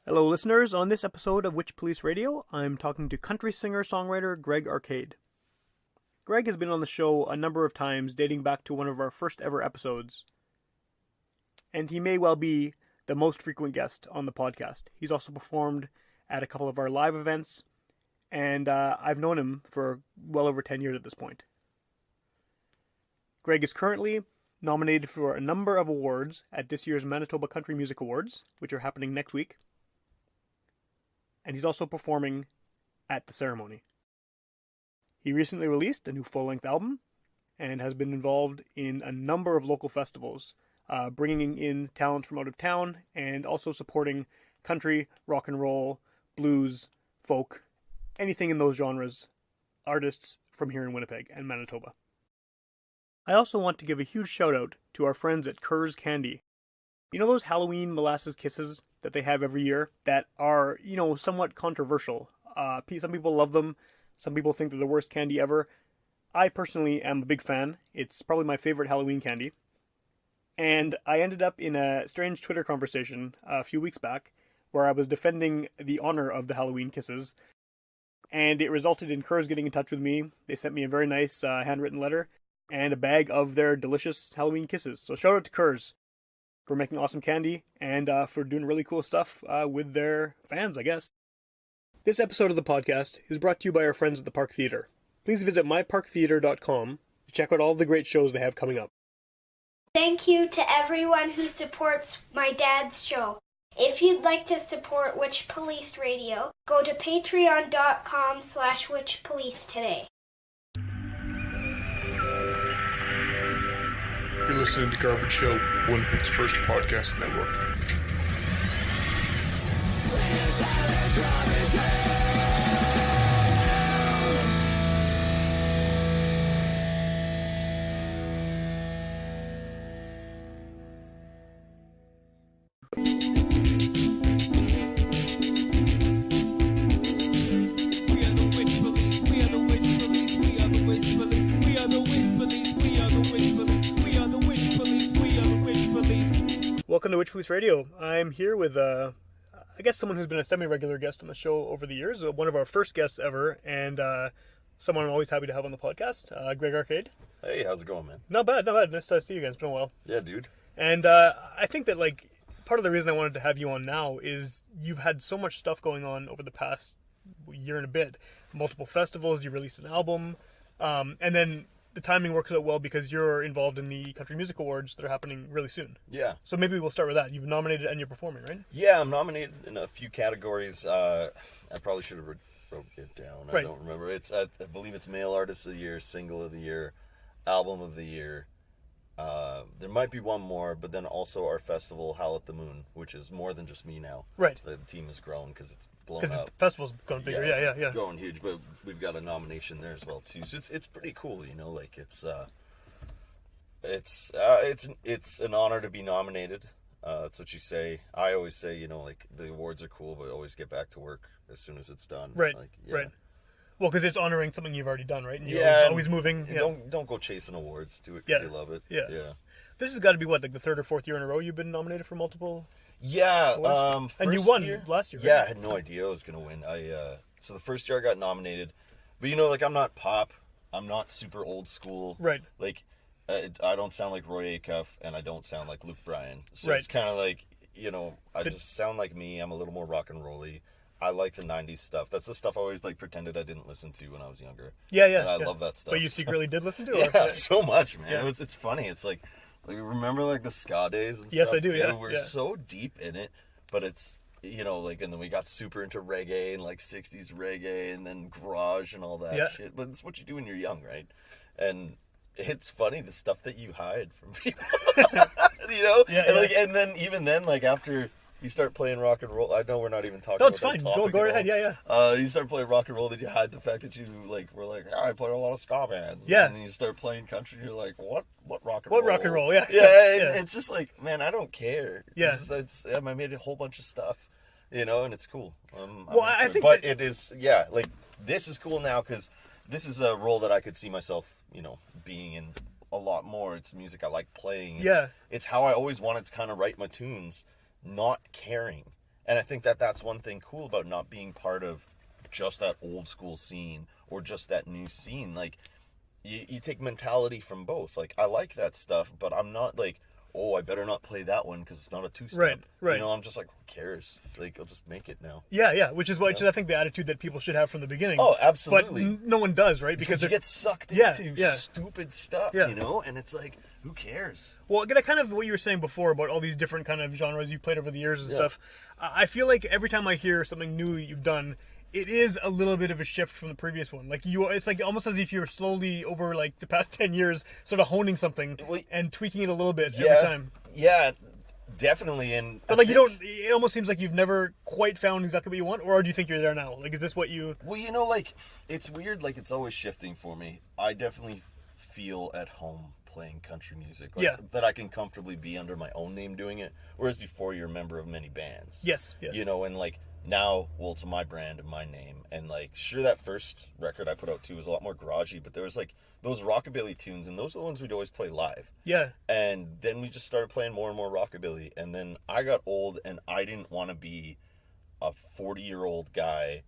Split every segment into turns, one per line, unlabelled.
Hello, listeners. On this episode of Witchpolice Radio, I'm talking to country singer-songwriter Greg Arcade. Greg has been on the show a number of times, dating back to one of our first ever episodes, and he may well be the most frequent guest on the podcast. He's also performed at a couple of our live events, and I've known him for well over 10 years at this point. Greg is currently nominated for a number of awards at this year's Manitoba Country Music Awards, which are happening next week. And he's also performing at the ceremony. He recently released a new full-length album and has been involved in a number of local festivals, bringing in talent from out of town and also supporting country, rock and roll, blues, folk, anything in those genres, artists from here in Winnipeg and Manitoba. I also want to give a huge shout out to our friends at Kerr's Candy. You know those Halloween molasses kisses that they have every year that are, somewhat controversial? Some people love them. Some people think they're the worst candy ever. I personally am a big fan. It's probably my favorite Halloween candy. And I ended up in a strange Twitter conversation a few weeks back where I was defending the honor of the Halloween kisses. And it resulted in Kerr's getting in touch with me. They sent me a very nice handwritten letter and a bag of their delicious Halloween kisses. So shout out to Kerr's for making awesome candy and for doing really cool stuff with their fans, I guess. This episode of the podcast is brought to you by our friends at the Park Theatre. Please visit myparktheatre.com to check out all the great shows they have coming up.
Thank you to everyone who supports my dad's show. If you'd like to support Witchpolice Radio, go to patreon.com/witchpolice today.
You're listening to Garbage Hill, Winnipeg's first podcast network.
Welcome to Witchpolice Radio. I'm here with, someone who's been a semi-regular guest on the show over the years, one of our first guests ever, and someone I'm always happy to have on the podcast, Greg Arcade.
Hey, how's it going, man?
Not bad, not bad. Nice to see you again. It's been a while.
Yeah, dude.
And I think that, part of the reason I wanted to have you on now is you've had so much stuff going on over the past year and a bit. Multiple festivals, you released an album, and then the timing works out well because you're involved in the Country Music Awards that are happening really soon.
Yeah.
So maybe we'll start with that. You've nominated and you're performing, right?
Yeah, I'm nominated in a few categories. I probably should have wrote it down.
Right.
I don't remember. I believe it's Male Artist of the Year, Single of the Year, Album of the Year. There might be one more, but then also our festival, Howl at the Moon, which is more than just me now.
Right.
The team has grown because it's blown
Because
out.
the festival's gone bigger. Yeah.
It's growing huge, but we've got a nomination there as well too. So it's pretty cool, it's an honor to be nominated. That's what you say. I always say, the awards are cool, but always get back to work as soon as it's done.
Right.
Yeah.
Right. Well, because it's honoring something you've already done, right? And you're always moving. Yeah.
Don't go chasing awards. Do it because you love it.
Yeah.
Yeah.
This has got to be the third or fourth year in a row you've been nominated for multiple.
Yeah.
And you won last year. Right?
Yeah, I had no idea I was gonna win. So the first year I got nominated, but I'm not pop. I'm not super old school.
Right.
I don't sound like Roy Acuff, and I don't sound like Luke Bryan. So
right.
It's kind of I just sound like me. I'm a little more rock and rolly. I like the 90s stuff. That's the stuff I always pretended I didn't listen to when I was younger.
Yeah.
And I love that stuff.
But you secretly did listen to it?
Yeah, so much, man.
Yeah.
It's funny. It's remember the ska days and
yes,
stuff?
I do,
too?
yeah.
We're so deep in it, but it's, and then we got super into reggae and 60s reggae and then garage and all that shit. But it's what you do when you're young, right? And it's funny, the stuff that you hide from people, and then even then, after you start playing rock and roll, I know we're not even talking about that topic.
No, it's fine. Go ahead, yeah.
You start playing rock and roll, then you hide the fact that you, I play a lot of ska bands.
Yeah.
And then you start playing country, and you're like, what rock and
roll?
What rock and roll,
yeah.
It's just man, I don't care.
Yeah.
I made a whole bunch of stuff, and it's cool.
I think
But it is, this is cool now, because this is a role that I could see myself, being in a lot more. It's music I like playing. It's how I always wanted to kind of write my tunes, not caring. And I think that that's one thing cool about not being part of just that old school scene or just that new scene. Like, you take mentality from both. Like, I like that stuff, but I'm not like, oh, I better not play that one because it's not a two-step.
Right.
You know, I'm just like, who cares? Like, I'll just make it now.
Yeah, which is I think the attitude that people should have from the beginning.
Oh, absolutely.
But no one does, right?
Because you get sucked into stupid stuff,
Yeah.
you know? And it's like, who cares?
Well, kind of what you were saying before about all these different kind of genres you've played over the years and stuff, I feel like every time I hear something new you've done, it is a little bit of a shift from the previous one. Like, it's like almost as if you're slowly over like the past 10 years sort of honing something and tweaking it a little bit every time.
Yeah, definitely. And
but like, it almost seems like you've never quite found exactly what you want, or do you think you're there now? Like, is this what you...
Well, you know, like, it's weird, like, it's always shifting for me. I definitely feel at home playing country music. Like, that I can comfortably be under my own name doing it, whereas before you're a member of many bands.
Yes.
You know, and like, now, well, it's my brand and my name, and like, sure, that first record I put out too was a lot more garagey, but there was like those rockabilly tunes, and those are the ones we'd always play live.
Yeah.
And then we just started playing more and more rockabilly, and then I got old, and I didn't want to be a 40-year-old guy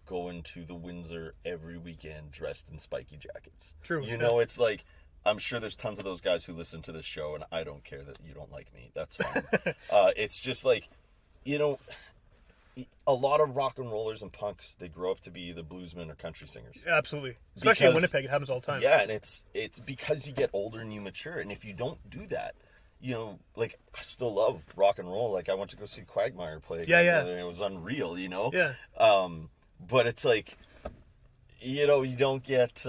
going to the Windsor every weekend dressed in spiky jackets.
True.
You know, it's like, I'm sure there's tons of those guys who listen to this show, and I don't care that you don't like me. That's fine. It's just like, you know, a lot of rock and rollers and punks, they grow up to be either bluesmen or country singers.
Absolutely. Especially in Winnipeg, it happens all the time.
Yeah, and it's because you get older and you mature, and if you don't do that, you know, like, I still love rock and roll. Like, I went to go see Quagmire play again the other day, and it was unreal, you know?
Yeah.
But it's like, you know, you don't get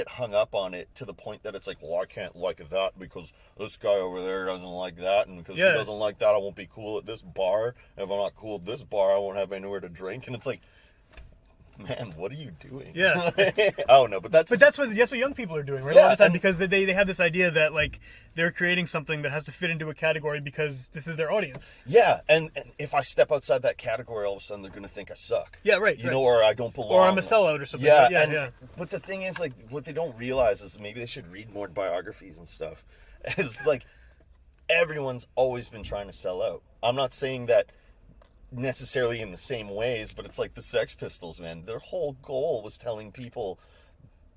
hung up on it to the point that it's like, well, I can't like that because this guy over there doesn't like that, and because he doesn't like that, I won't be cool at this bar. And if I'm not cool at this bar, I won't have anywhere to drink. And it's like, man, what are you doing?
Yeah.
I don't know, but that's
what young people are doing, right? A lot of the time, because they have this idea that like they're creating something that has to fit into a category because this is their audience.
Yeah, and if I step outside that category, all of a sudden they're going to think I suck.
Yeah, right.
You know, or I don't belong.
Or I'm a sellout or something.
Yeah. But the thing is, like, what they don't realize is maybe they should read more biographies and stuff. It's like, everyone's always been trying to sell out. I'm not saying that necessarily in the same ways, but it's like the Sex Pistols, man. Their whole goal was telling people,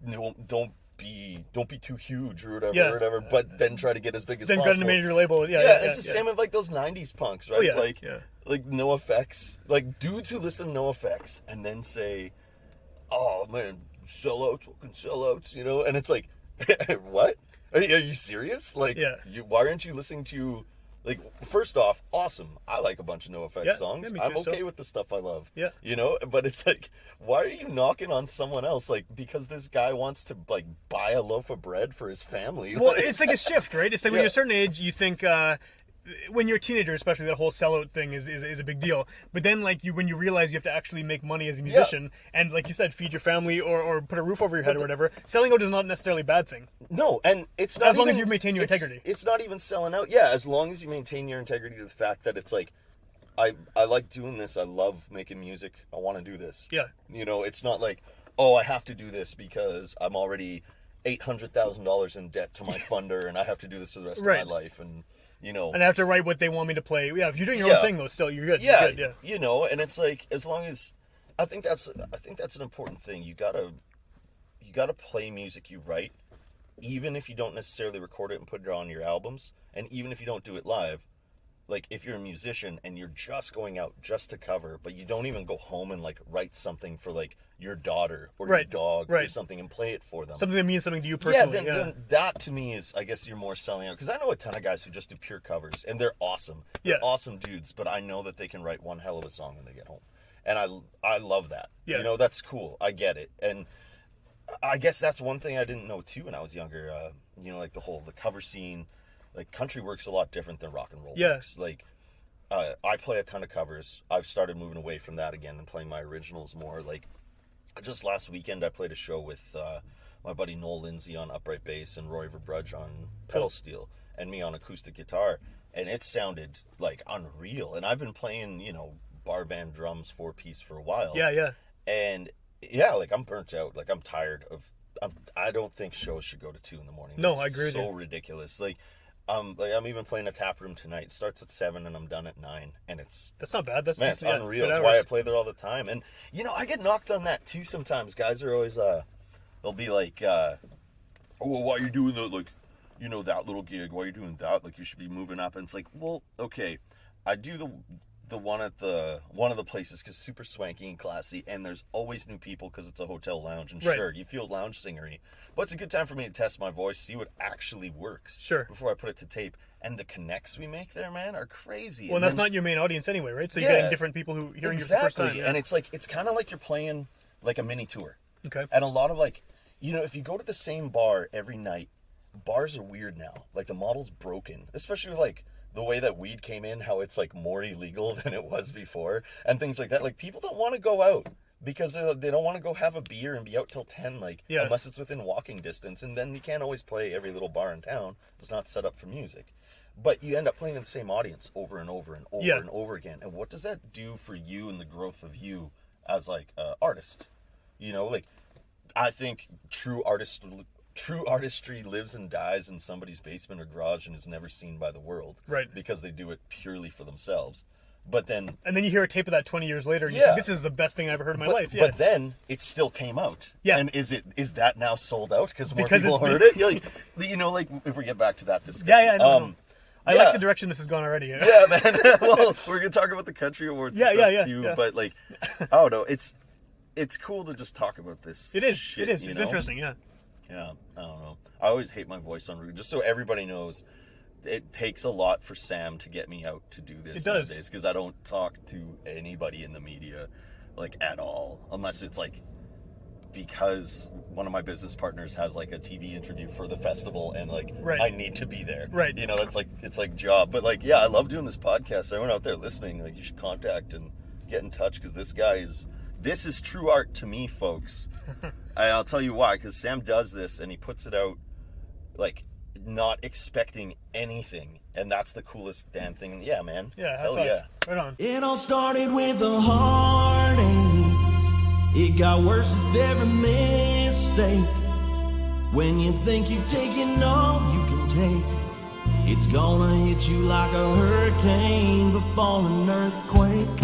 don't be too huge or whatever, but then try to get as big as possible.
Then got a major label.
It's the same with like those 90s punks, right?
Oh,
like No Effects, like dudes who listen to No Effects and then say, oh man, sellouts, fucking sellouts, you know? And it's like, what? Are you serious? Like, why aren't you listening to... Like, first off, awesome. I like a bunch of No Effects songs. I'm okay with the stuff I love.
Yeah.
You know? But it's like, why are you knocking on someone else? Like, because this guy wants to, like, buy a loaf of bread for his family.
Well, it's like a shift, right? It's like when you're a certain age, you think... when you're a teenager, especially, that whole sellout thing is a big deal. But then, like, when you realize you have to actually make money as a musician, and like you said, feed your family or put a roof over your head or whatever, selling out is not necessarily a bad thing.
No, and it's not
as long as you maintain your integrity.
It's not even selling out. Yeah, as long as you maintain your integrity to the fact that it's like, I like doing this. I love making music. I want to do this.
Yeah.
You know, it's not like, oh, I have to do this because I'm already $800,000 in debt to my funder, and I have to do this for the rest of my life, and... You know,
and I have to write what they want me to play. Yeah, if you're doing your own thing though, still you're good.
Yeah,
you're good,
you know, and it's like, as long as I think that's an important thing. You gotta play music you write, even if you don't necessarily record it and put it on your albums, and even if you don't do it live. Like, if you're a musician and you're just going out just to cover, but you don't even go home and like write something for like your daughter or your dog or something and play it for them.
Something that means something to you personally.
Then that to me is, I guess, you're more selling out. Because I know a ton of guys who just do pure covers, and they're awesome. They're awesome dudes, but I know that they can write one hell of a song when they get home. And I love that.
Yeah.
You know, that's cool. I get it. And I guess that's one thing I didn't know too when I was younger. You know, like the cover scene. Like, country works a lot different than rock and roll works. Like, I play a ton of covers. I've started moving away from that again and playing my originals more. Like, just last weekend, I played a show with my buddy Noel Lindsay on upright bass and Roy Verbrudge on pedal steel and me on acoustic guitar. And it sounded, like, unreal. And I've been playing, you know, bar band drums 4-piece for a while.
Yeah.
And, yeah, like, I'm burnt out. Like, I'm tired of... I don't think shows should go to 2 in the morning.
No, I agree with you.
So ridiculous. Like... I'm even playing a tap room tonight. It starts at 7 and I'm done at 9, and
that's not bad. That's
it's unreal. That's why I play there all the time. And I get knocked on that too sometimes. Guys are always they'll be like, oh, well, why are you doing that? Like, that little gig. Why are you doing that? Like, you should be moving up. And it's like, well, okay, I do the one at one of the places because super swanky and classy, and there's always new people because it's a hotel lounge, and sure, you feel lounge singery, but it's a good time for me to test my voice, see what actually works, before I put it to tape. And the connects we make there, man, are crazy.
Well, and that's not your main audience anyway, right? So you're getting different people who hearing you for the first time.
And it's kind of like you're playing like a mini tour.
Okay.
And a lot of if you go to the same bar every night, bars are weird now. Like the model's broken, especially with the way that weed came in, how it's more illegal than it was before, and things like that. Like, people don't want to go out because they don't want to go have a beer and be out till 10, unless it's within walking distance. And then you can't always play every little bar in town. It's not set up for music. But you end up playing in the same audience over and over and over and over again. And what does that do for you and the growth of you as an artist? I think true artistry lives and dies in somebody's basement or garage and is never seen by the world.
Right. Because
they do it purely for themselves. But then...
And then you hear a tape of that 20 years later, and you think, this is the best thing I ever heard in my life. Yeah.
But then, it still came out.
Yeah.
And is that now sold out because more people heard it? If we get back to that discussion.
Yeah, no. I like the direction this has gone already.
Yeah, man. Well, we're going to talk about the country awards and stuff too. Yeah. But, I don't know. It's cool to just talk about this.
It is.
Shit,
it is. It's interesting, yeah.
Yeah, I don't know. I always hate my voice on just so everybody knows. It takes a lot for Sam to get me out to do this.
It does.
Nowadays, because I don't talk to anybody in the media, at all. Unless it's, because one of my business partners has, a TV interview for the festival, and, I need to be there.
Right.
It's job. But, I love doing this podcast. Everyone out there listening, you should contact and get in touch, because this is true art to me, folks. I'll tell you why, because Sam does this, and he puts it out, not expecting anything, and that's the coolest damn thing. Yeah, man.
Yeah,
hell yeah.
Right on.
It all started with a heartache. It got worse with every mistake. When you think you've taken all you can take, it's gonna hit you like a hurricane before an earthquake.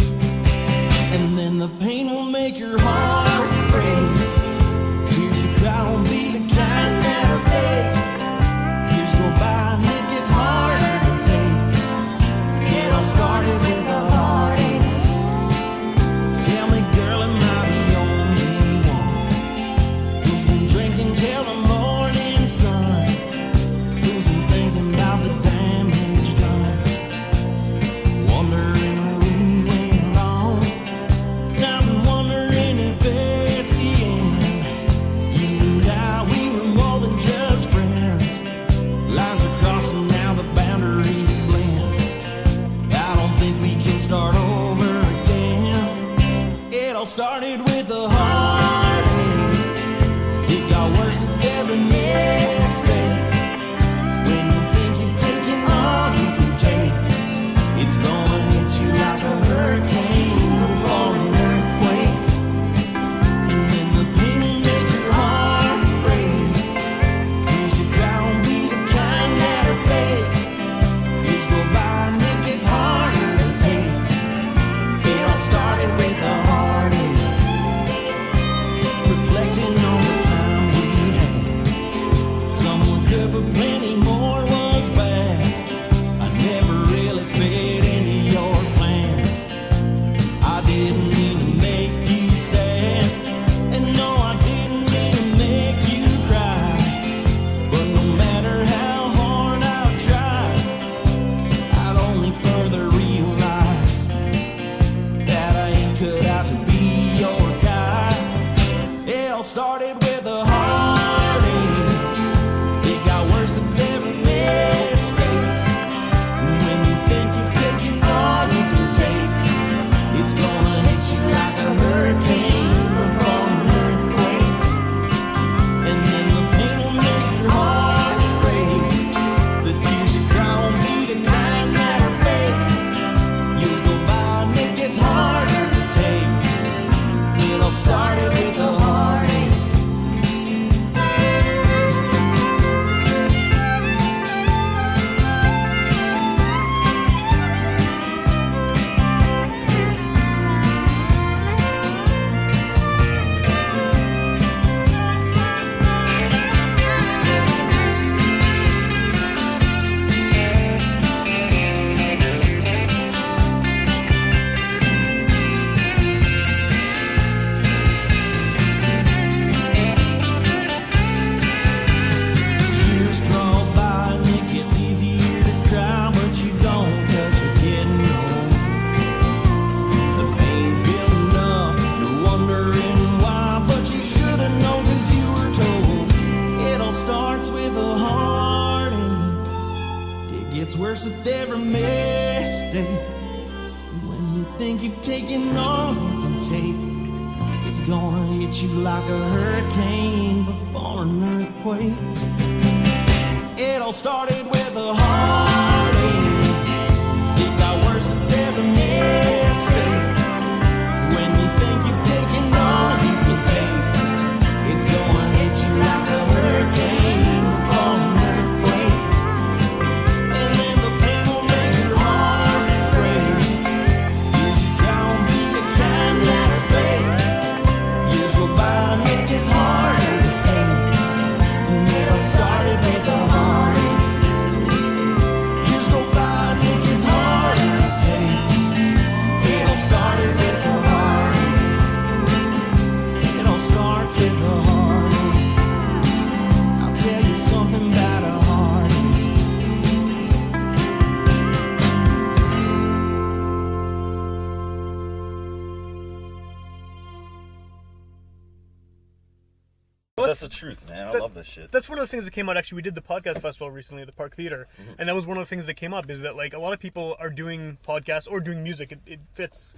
And then the pain will make your heart break. Tears you cry won't be the kind that are fake. Years go by and it gets harder to take. It all started with a heartache. Tell me, girl, am I the only one who's been drinking till the morning sun? Who's been thinking about the damage done? Wondering where we went wrong. I've been wondering if it's the end. You and I, we were more than just friends. Lines are crossing, now the boundaries blend. I don't think we can start over again. It all started with a heartache. It got worse with every mistake. When you think you've taken all you can take, it's gonna hit you like a hurricane before an earthquake. And then the pain will make your heart break. Tears you cry won't be the kind that are fake. Years go by and it gets harder to take. It all started with a heartache. Reflecting on the time we had. Some was good but plenty more was bad. I never really fit into your plan. I didn't mean to make you sad, and no, I didn't mean to make you cry. But no matter how hard I tried, I'd only further realize that I ain't cut out to be your guy. It all started with a heartache. It got worse with every mistake. When you think you've taken all you can take, it's gonna hit you like a hurricane before an earthquake. And then the pain will make your heart break. The tears you cry won't be the kind that are fake. Years go by and it gets harder to take. It all started with a heartache. worse with every mistake. When you think you've taken all you can take, it's gonna hit you like a hurricane before an earthquake. It all started with a heartache. It got worse with every mistake. When you think you've taken all you can take, it's gonna hit you like a hurricane before an earthquake. And then the pain will make your heart break. Years you can't be the kind that are fake. Years go by and it gets harder to take. And it all started with a heartache. Years go by and it gets harder to take. It all started with a heartache. It all starts with a heartache. I'll tell you something about a heartache.
That's the truth, man. I love this shit.
That's one of the things that came out. Actually, we did the podcast festival recently at the Park Theater, and that was one of the things that came up, is that like a lot of people are doing podcasts or doing music. It fits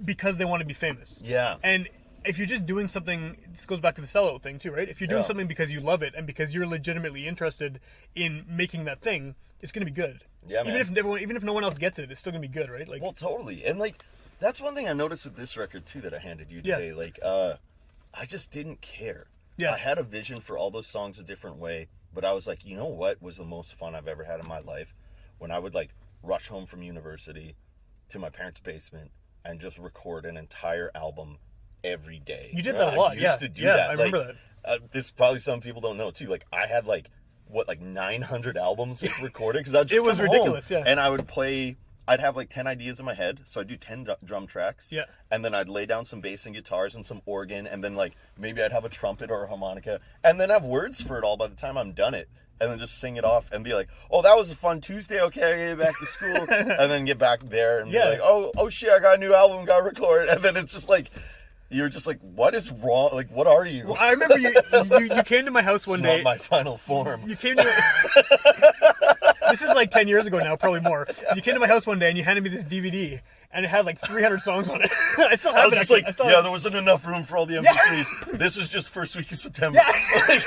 because they want to be famous.
Yeah.
And if you're just doing something, this goes back to the sellout thing too, right? If you're doing something because you love it and because you're legitimately interested in making that thing, it's going to be good.
Yeah, man.
Even if no one else gets it, it's still going to be good, right? Like,
Well, totally. And like, that's one thing I noticed with this record too that I handed you today.
Yeah.
Like, I just didn't care.
Yeah.
I had a vision for all those songs a different way, but I was like, you know what was the most fun I've ever had in my life? When I would like rush home from university to my parents' basement and just record an entire album every day.
You did that a lot,
I used to do that.
I remember that.
This probably some people don't know too. Like, I had like 900 albums recorded because I just
It was
come
ridiculous,
home,
yeah.
and I would play. I'd have like 10 ideas in my head, so I'd do 10 drum tracks.
Yeah.
And then I'd lay down some bass and guitars and some organ, and then like maybe I'd have a trumpet or a harmonica, and then have words for it all by the time I'm done it, and then just sing it off and be like, oh, that was a fun Tuesday. Okay, I get back to school, and then get back there and be like, oh shit, I got a new album, got recorded, and then it's just like. You're just like, what is wrong? Like, what are you?
Well, I remember you came to my house one day.
Not my final form.
You came to. This is like 10 years ago now, probably more. You came to my house one day and you handed me this DVD, and it had like 300 songs on it. I still have it.
Just
actually.
like, there wasn't enough room for all the MP3s. This was just first week of September.
Yeah.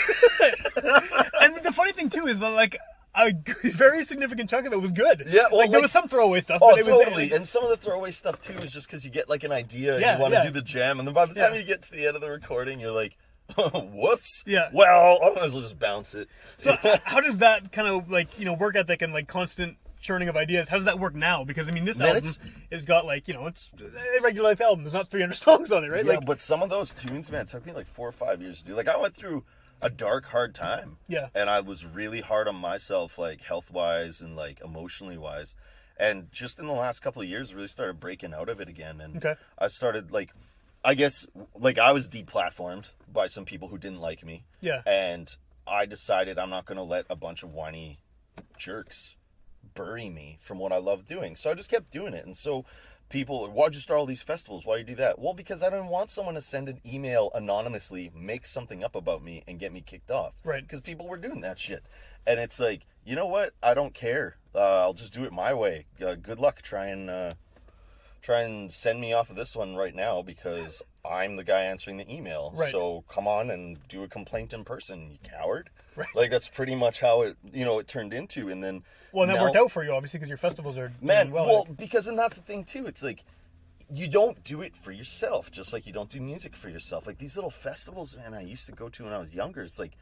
And the funny thing too is that like a very significant chunk of it was good.
Yeah, well,
like there was some throwaway stuff.
Oh,
but it
totally.
was,
and some of the throwaway stuff too is just because you get like an idea,
Yeah,
you want to
yeah.
do the jam, and then by the time
Yeah.
you get to the end of the recording, you're like, whoops.
Yeah.
Well, I might as well just bounce it.
So how does that kind of like work ethic and like constant churning of ideas? How does that work now? Because I mean, this album has got like it's a regular length album. There's not 300 songs on it, right?
Yeah,
like,
but some of those tunes, man, it took me like 4 or 5 years to do. Like, I went through a dark, hard time.
Yeah.
And I was really hard on myself, like health-wise and like emotionally-wise. And just in the last couple of years, really started breaking out of it again. And
Okay.
I started like, I guess, like I was deplatformed by some people who didn't like me.
Yeah.
And I decided I'm not going to let a bunch of whiny jerks bury me from what I love doing. So I just kept doing it. And so people, why'd you start all these festivals? Why do you do that? Well, because I didn't want someone to send an email anonymously, make something up about me, and get me kicked off.
Right.
Because people were doing that shit. And it's like, you know what? I don't care. I'll just do it my way. Good luck. Try and send me off of this one right now, because I'm the guy answering the email.
Right.
So come on and do a complaint in person, you coward.
Right.
Like, that's pretty much how it turned into. And then
well, and that
now-
worked out for you obviously because your festivals are
Man,
doing
well,
like-
because and that's the thing too. It's like you don't do it for yourself, just like you don't do music for yourself. Like these little festivals, man, I used to go to when I was younger. It's like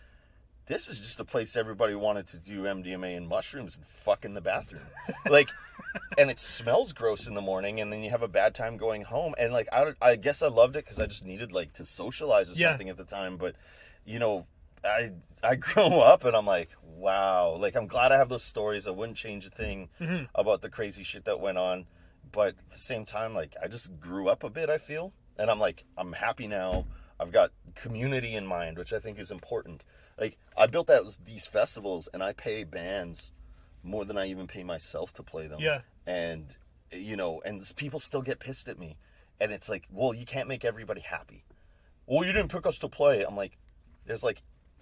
this is just a place everybody wanted to do MDMA and mushrooms and fuck in the bathroom. Like, and it smells gross in the morning, and then you have a bad time going home. And like I guess I loved it because I just needed like to socialize or something at the time. But I grow up and I'm like, wow, like I'm glad I have those stories. I wouldn't change a thing about the crazy shit that went on. But at the same time, like I just grew up a bit, I feel. And I'm like, I'm happy now. I've got community in mind, which I think is important. Like I built these festivals and I pay bands more than I even pay myself to play them.
Yeah.
And, and people still get pissed at me. And it's like, well, you can't make everybody happy. Well, you didn't pick us to play. I'm like, there's like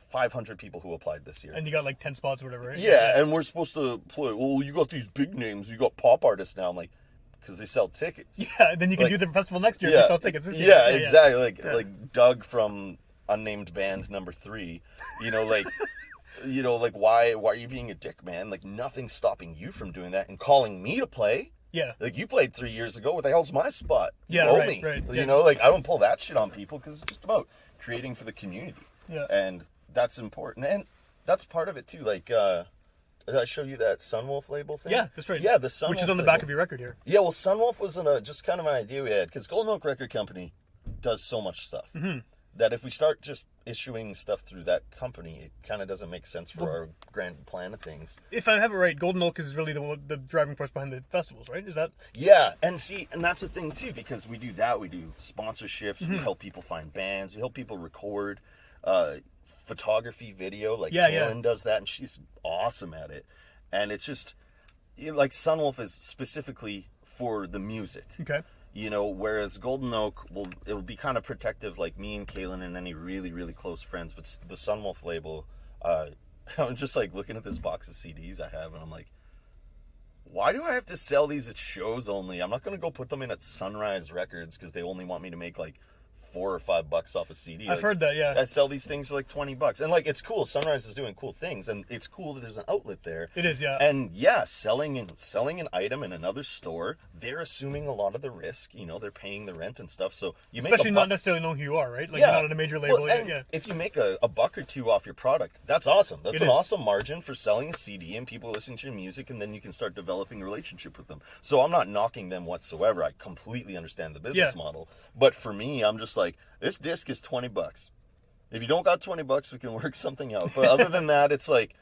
500 people who applied this year.
And you got like 10 spots or whatever, right?
Yeah, and we're supposed to play. Well, you got these big names. You got pop artists now. I'm like, because they sell tickets.
Yeah, then you can do the festival next year if you sell tickets this year.
Yeah, exactly. Like Doug from unnamed band number 3. You know, like, why are you being a dick, man? Like, nothing's stopping you from doing that and calling me to play.
Yeah.
Like, you played 3 years ago. What the hell's my spot? You
Yeah,
owe
right,
me.
right.
You know, like, I don't pull that shit on people because it's just about creating for the community.
Yeah.
And that's important. And that's part of it, too. Like, did I show you that Sunwolf label thing?
Yeah, that's right.
Yeah, the Sunwolf
which is on the
label.
back of your record here.
Yeah, well, Sunwolf was just kind of an idea we had, because Golden Oak Record Company does so much stuff that if we start just issuing stuff through that company, it kind of doesn't make sense for our grand plan of things.
If I have it right, Golden Oak is really the driving force behind the festivals, right? Is that?
Yeah, and that's the thing, too, because we do that. We do sponsorships, we help people find bands, we help people record photography, video, like Kaylin does that, and she's awesome at it. And it's just, like, Sunwolf is specifically for the music.
Okay.
You know, whereas Golden Oak it'll be kind of protective, like me and Kaylin and any really, really close friends. But the Sunwolf label, I'm just like looking at this box of CDs I have, and I'm like, why do I have to sell these at shows only? I'm not going to go put them in at Sunrise Records because they only want me to make like $4 or $5 off a CD.
I've heard that, yeah.
I sell these things for like $20, and like it's cool. Sunrise is doing cool things, and it's cool that there's an outlet there.
It is, yeah.
And selling an item in another store, they're assuming a lot of the risk. You know, they're paying the rent and stuff. So you
especially
make
not necessarily knowing who you are, right? Like you're not on a major label.
Well, and if you make a $1 or $2 off your product, that's awesome. That's an awesome margin for selling a CD and people listening to your music, and then you can start developing a relationship with them. So I'm not knocking them whatsoever. I completely understand the business model. But for me, I'm just like, this disc is $20. If you don't got $20, we can work something out. But other than that, it's like,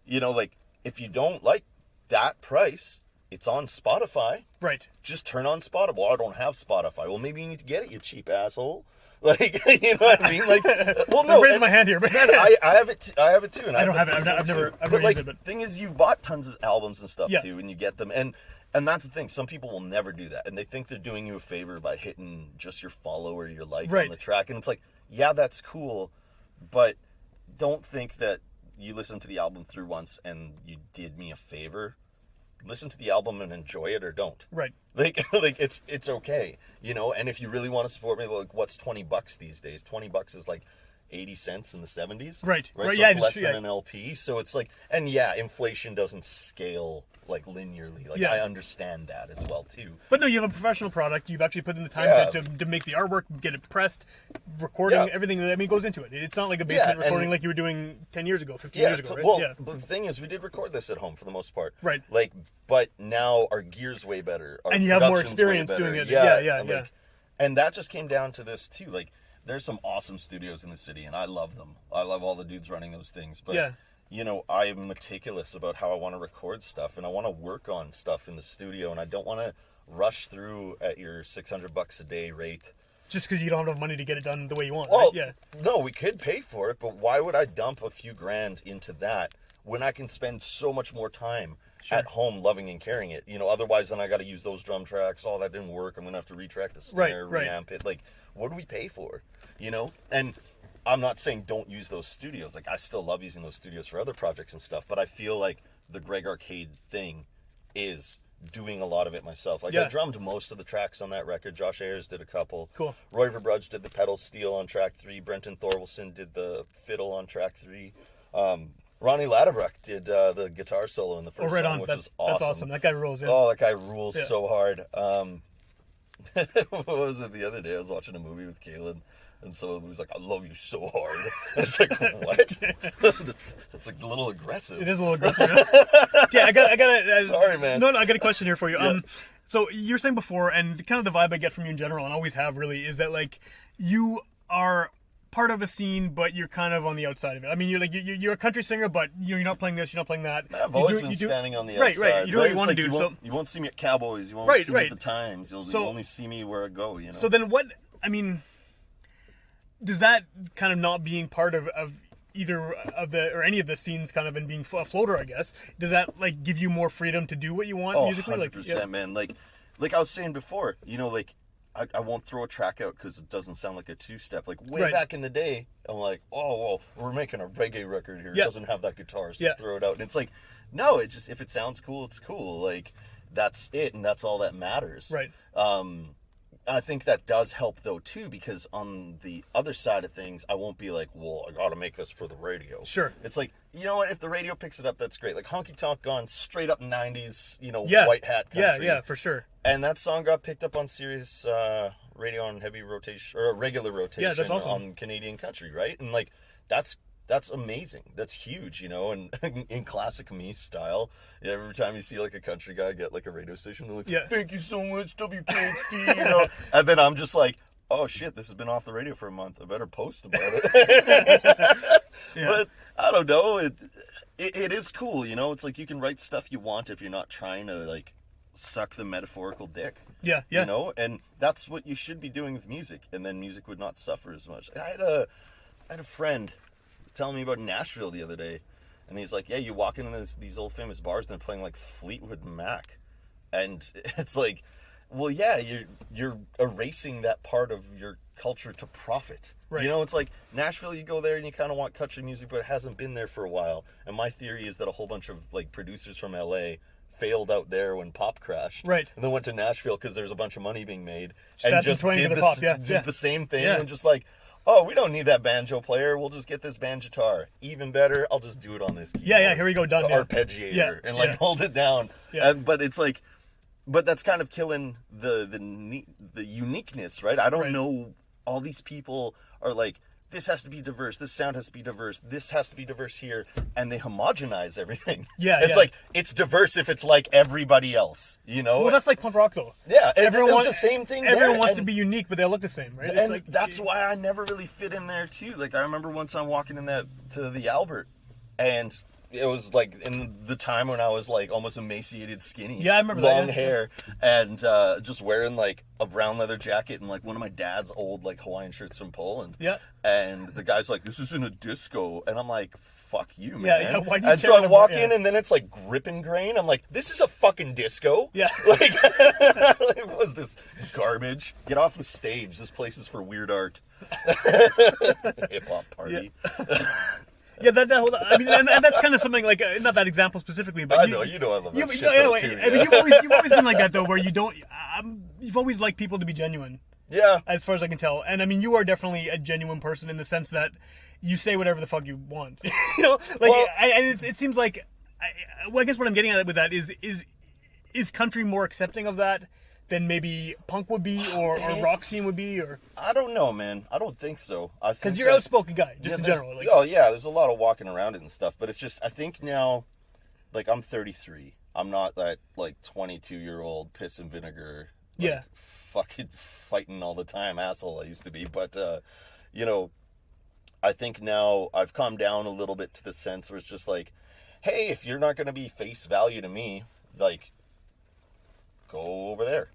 you know, like if you don't like that price, it's on Spotify.
Right.
Just turn on Spotify. Well, I don't have Spotify. Well, maybe you need to get it, you cheap asshole. Like, you know what I mean? Like, well, no.
I'm raising my hand here, man.
I have it. I have it too. And
I don't have it. I've never used it. But
thing is, you've bought tons of albums and stuff too, and you get them. And that's the thing. Some people will never do that, and they think they're doing you a favor by hitting just your follow or your like on the track. And it's like, yeah, that's cool, but don't think that you listened to the album through once and you did me a favor. Listen to the album and enjoy it, or don't.
Right.
Like it's okay, you know. And if you really want to support me, like, what's $20 these days? $20 is like 80 cents in the 70s.
Right.
So
yeah,
it's less than an LP. So it's like, and yeah, inflation doesn't scale like linearly. Like I understand that as well too.
But no, you have a professional product. You've actually put in the time to make the artwork, get it pressed, recording, everything. I mean, goes into it. It's not like a basement recording like you were doing 10 years ago, 15 years ago, right?
Well, the thing is, we did record this at home for the most part.
Right.
Like, but now our gear's way better. Our
and you have more experience doing it. Yeah.
And that just came down to this too. Like, there's some awesome studios in the city, and I love them. I love all the dudes running those things. But you know, I am meticulous about how I want to record stuff, and I want to work on stuff in the studio, and I don't want to rush through at your $600 a day rate.
Just because you don't have enough money to get it done the way you want,
well,
right?
No, we could pay for it, but why would I dump a few grand into that when I can spend so much more time at home loving and caring it? You know, otherwise then I got to use those drum tracks. Oh, that didn't work. I'm going to have to retrack the snare, reamp it. Like, what do we pay for? You know? And I'm not saying don't use those studios. Like, I still love using those studios for other projects and stuff, but I feel like the Greg Arcade thing is doing a lot of it myself. Like, I drummed most of the tracks on that record. Josh Ayers did a couple.
Cool.
Roy Verbrugge did the pedal steel on track 3. Brenton Thorwaldson did the fiddle on track 3. Ronnie Ladebrook did the guitar solo in the first song, which was awesome.
That's awesome. That guy rules,
Oh, that guy rules so hard. What was it the other day? I was watching a movie with Kaylin, and so it was like, I love you so hard. And it's like, what? that's a little aggressive.
It is a little aggressive. Yeah, I got
sorry, man.
No, I got a question here for you. So you're saying before, and kind of the vibe I get from you in general, and always have really, is that like you are part of a scene, but you're kind of on the outside of it. I mean, you're a country singer, but you're not playing this, you're not playing that.
I've always been standing on the outside.
Right. You do what you want to do.
You won't see me at Cowboys. You won't see me at the Times. You'll only see me where I go. You know.
So then, what? I mean, does that kind of not being part of either of the or any of the scenes, kind of, and being a floater, I guess, does that like give you more freedom to do what you want musically?
100%, man. Like I was saying before, you know, like I won't throw a track out because it doesn't sound like a two-step. Like, way
Right.
back in the day, I'm like, oh, well, we're making a reggae record here. It
Yeah.
doesn't have that guitar, so
Yeah.
just throw it out. And it's like, no, it just, if it sounds cool, it's cool. Like, that's it, and that's all that matters.
Right.
I think that does help, though, too, because on the other side of things, I won't be like, well, I gotta make this for the radio.
Sure.
It's like, you know what, if the radio picks it up, that's great. Like, Honky Tonk Gone, straight up 90s, you know,
Yeah.
white hat country.
Yeah, for sure.
And that song got picked up on Sirius radio on heavy rotation, or regular rotation.
Yeah, that's awesome.
On Canadian country, right? And, like, that's amazing. That's huge, you know, and in classic me style, every time you see like a country guy get like a radio station, they're like,
Yeah.
thank you so much, WKXP, you know, and then I'm just like, oh shit, this has been off the radio for a month, I better post about it.
Yeah.
But I don't know, it is cool, you know, it's like you can write stuff you want if you're not trying to like suck the metaphorical dick.
Yeah.
You know, and that's what you should be doing with music, and then music would not suffer as much. I had a friend telling me about Nashville the other day, and he's like, yeah, you walk into these old famous bars and they're playing like Fleetwood Mac, and it's like, well, yeah, you're erasing that part of your culture to profit.
Right.
You know, it's like Nashville, you go there and you kind of want country music, but it hasn't been there for a while, and my theory is that a whole bunch of like producers from LA failed out there when pop crashed,
Right.
and then went to Nashville because there's a bunch of money being made,
Stats
and just
and twang
did
for the pop, yeah,
did
yeah.
the same thing,
Yeah.
and just like, oh, we don't need that banjo player. We'll just get this banjo guitar. Even better, I'll just do it on this keyboard.
Yeah, here we go, done, yeah.
Arpeggiator,
Yeah,
and like
yeah.
hold it down.
Yeah.
But it's like, but that's kind of killing the uniqueness, right? I don't
Right.
know. All these people are like, this has to be diverse. This sound has to be diverse. This has to be diverse here, and they homogenize everything.
Yeah,
it's
yeah.
like it's diverse if it's like everybody else, you know.
Well, that's like punk rock, though.
yeah, and
Everyone
it was
wants
the same thing.
Everyone
there,
wants to
and-
be unique, but they all look the same, right? It's
and
like,
that's why I never really fit in there too. Like, I remember one time walking in to the Albert, and it was like in the time when I was like almost emaciated, skinny.
Yeah, I remember that,
long
yeah.
hair, and just wearing like a brown leather jacket and like one of my dad's old like Hawaiian shirts from Poland.
Yeah.
And the guy's like, "This isn't a disco,and I'm like, fuck you, man.
Yeah, why do you
and
care
so I
about-
walk
yeah.
in, and then it's like Grippin' Grain. I'm like, this is a fucking disco.
Yeah.
Like, what was this garbage? Get off the stage. This place is for weird art. Hip hop party.
Yeah, I mean, and that's kind of something like, not that example specifically, but
I know, you know I love that shit though,
anyway,
too,
I mean,
yeah.
you've always been like that though, where you don't, you've always liked people to be genuine,
Yeah.
as far as I can tell. And I mean, you are definitely a genuine person in the sense that you say whatever the fuck you want. You know, like,
Well-
and it seems like, well, I guess what I'm getting at with that is country more accepting of that than maybe punk would be, or rock scene would be, or
I don't know, man. I don't think so.
because you're an outspoken guy, just in
there's-
general. Like,
oh yeah, there's a lot of walking around it and stuff, but it's just, I think now, like, I'm 33. I'm not that like 22-year-old piss and vinegar. Like,
Yeah.
Fucking fighting all the time asshole I used to be, but you know, I think now I've calmed down a little bit to the sense where it's just like, hey, if you're not going to be face value to me, like, go over there.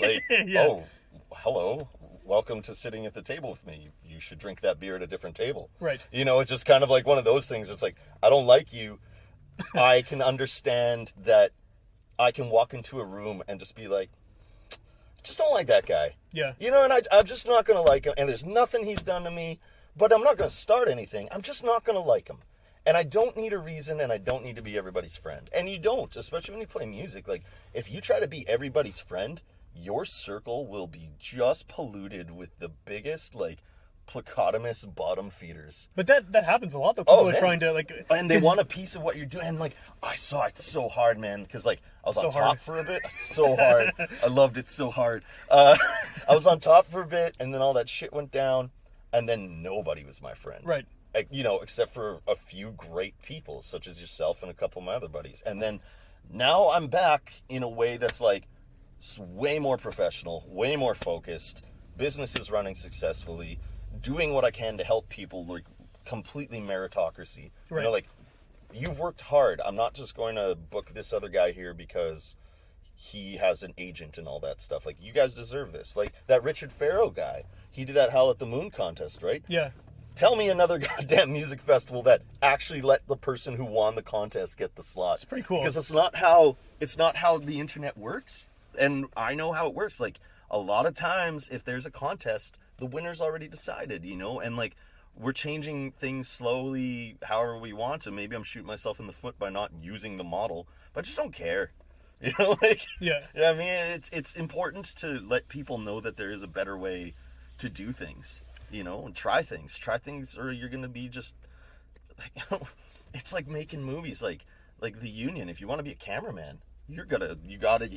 Like,
Yeah.
oh, hello, welcome to sitting at the table with me. You should drink that beer at a different table.
Right.
You know, it's just kind of like one of those things. It's like, I don't like you. I can understand that I can walk into a room and just be like, just don't like that guy.
Yeah.
You know, and I'm just not going to like him. And there's nothing he's done to me, but I'm not going to start anything. I'm just not going to like him. And I don't need a reason, and I don't need to be everybody's friend. And you don't, especially when you play music. Like, if you try to be everybody's friend, your circle will be just polluted with the biggest, like, placotomous bottom feeders.
But that happens a lot though. People are
man.
trying to like,
And they want a piece of what you're doing. And, like, I saw it so hard, man. Because, like, I was on
So
top
hard.
for a bit. So hard. I loved it so hard. I was on top for a bit, and then all that shit went down. And then nobody was my friend.
Right.
Like, you know, except for a few great people, such as yourself and a couple of my other buddies. And then now I'm back in a way that's like way more professional, way more focused. Business is running successfully, doing what I can to help people, like completely meritocracy.
Right.
You know, like, you've worked hard. I'm not just going to book this other guy here because he has an agent and all that stuff. Like, you guys deserve this. Like, that Richard Farrow guy, he did that Howl at the Moon contest, right?
yeah.
Tell me another goddamn music festival that actually let the person who won the contest get the slot. It's
pretty cool.
Because it's not how the internet works. And I know how it works. Like, a lot of times if there's a contest, the winner's already decided, you know, and like we're changing things slowly however we want to. Maybe I'm shooting myself in the foot by not using the model, but I just don't care. You know, like,
yeah.
I mean, it's important to let people know that there is a better way to do things, you know, and try things, or you're going to be just, like, it's like making movies, like The Union. If you want to be a cameraman, you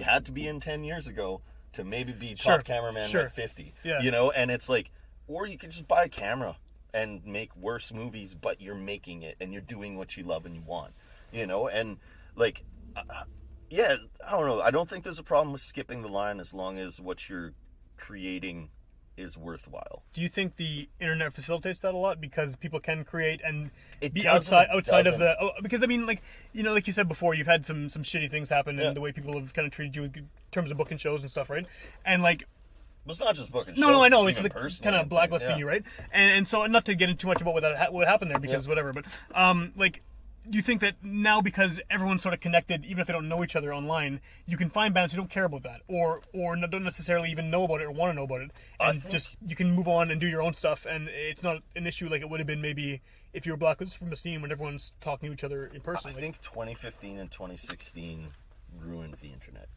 had to be in 10 years ago to maybe be top cameraman at 50, you know, and it's like, or you could just buy a camera and make worse movies, but you're making it and you're doing what you love and you want, you know, and like, yeah, I don't know. I don't think there's a problem with skipping the line as long as what you're creating is worthwhile.
Do you think the internet facilitates that a lot because people can create and be
doesn't.
outside of the? Oh, because I mean, like, you know, like you said before, you've had some shitty things happen in the way people have kind of treated you in terms of booking shows and stuff, right? And like,
it's not just booking shows.
No, I know. It's like kind of
blacklisting
blacklisting you, right? And so not to get into too much about what happened there because whatever, but like. Do you think that now, because everyone's sort of connected, even if they don't know each other online, you can find bands who don't care about that, or don't necessarily even know about it or want to know about it, and just you can move on and do your own stuff, and it's not an issue like it would have been maybe if you were blacklisted from a scene when everyone's talking to each other in person?
I think 2015 and 2016 ruined the internet.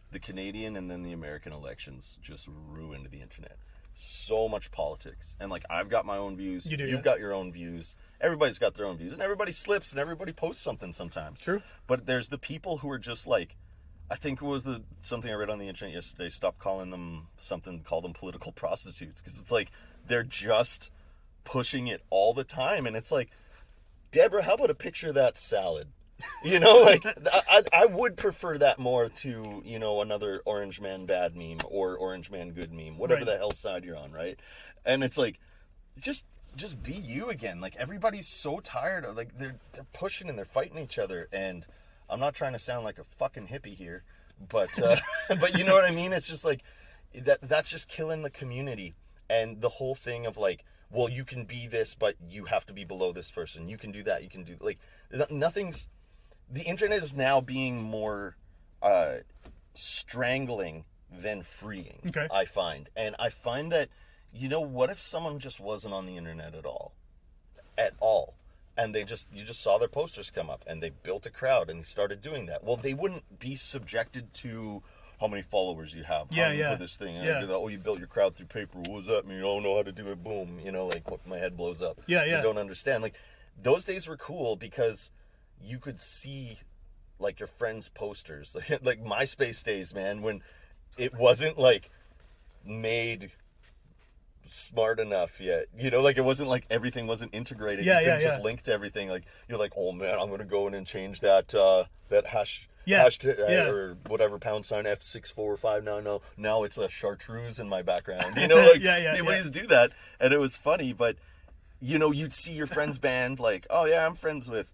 The Canadian and then the American elections just ruined the internet. So much politics, and like I've got my own views, you've got your own views, everybody's got their own views, and everybody slips and everybody posts something sometimes.
True.
But there's the people who are just like, I think it was something I read on the internet yesterday, stop calling them something, call them political prostitutes, because it's like they're just pushing it all the time, and it's like, Deborah, how about a picture of that salad? You know, like, I would prefer that more to, you know, another Orange Man bad meme or Orange Man good meme, whatever the hell side you're on, right? And it's like, just be you again. Like, everybody's so tired of, like, they're pushing and they're fighting each other, and I'm not trying to sound like a fucking hippie here, but but you know what I mean? It's just like, that's just killing the community, and the whole thing of, like, well, you can be this, but you have to be below this person. You can do that. You can do, like, nothing's... The internet is now being more strangling than freeing, I find. And I find that, you know, what if someone just wasn't on the internet at all? At all. And you just saw their posters come up and they built a crowd and they started doing that. Well, they wouldn't be subjected to how many followers you have. How you put this thing. And oh, you built your crowd through paper. What does that mean? I don't know how to do it. Boom. You know, like, my head blows up. I don't understand. Like, those days were cool because you could see, like, your friends' posters, like MySpace days, man, when it wasn't, like, made smart enough yet, you know, like, it wasn't like everything wasn't integrated. You couldn't just link to everything. Like, you're like, oh man, I'm gonna go in and change that hashtag or whatever # F64599. Now it's a chartreuse in my background, you know, like, people used to do that, and it was funny. But, you know, you'd see your friend's band, like, oh yeah, I'm friends with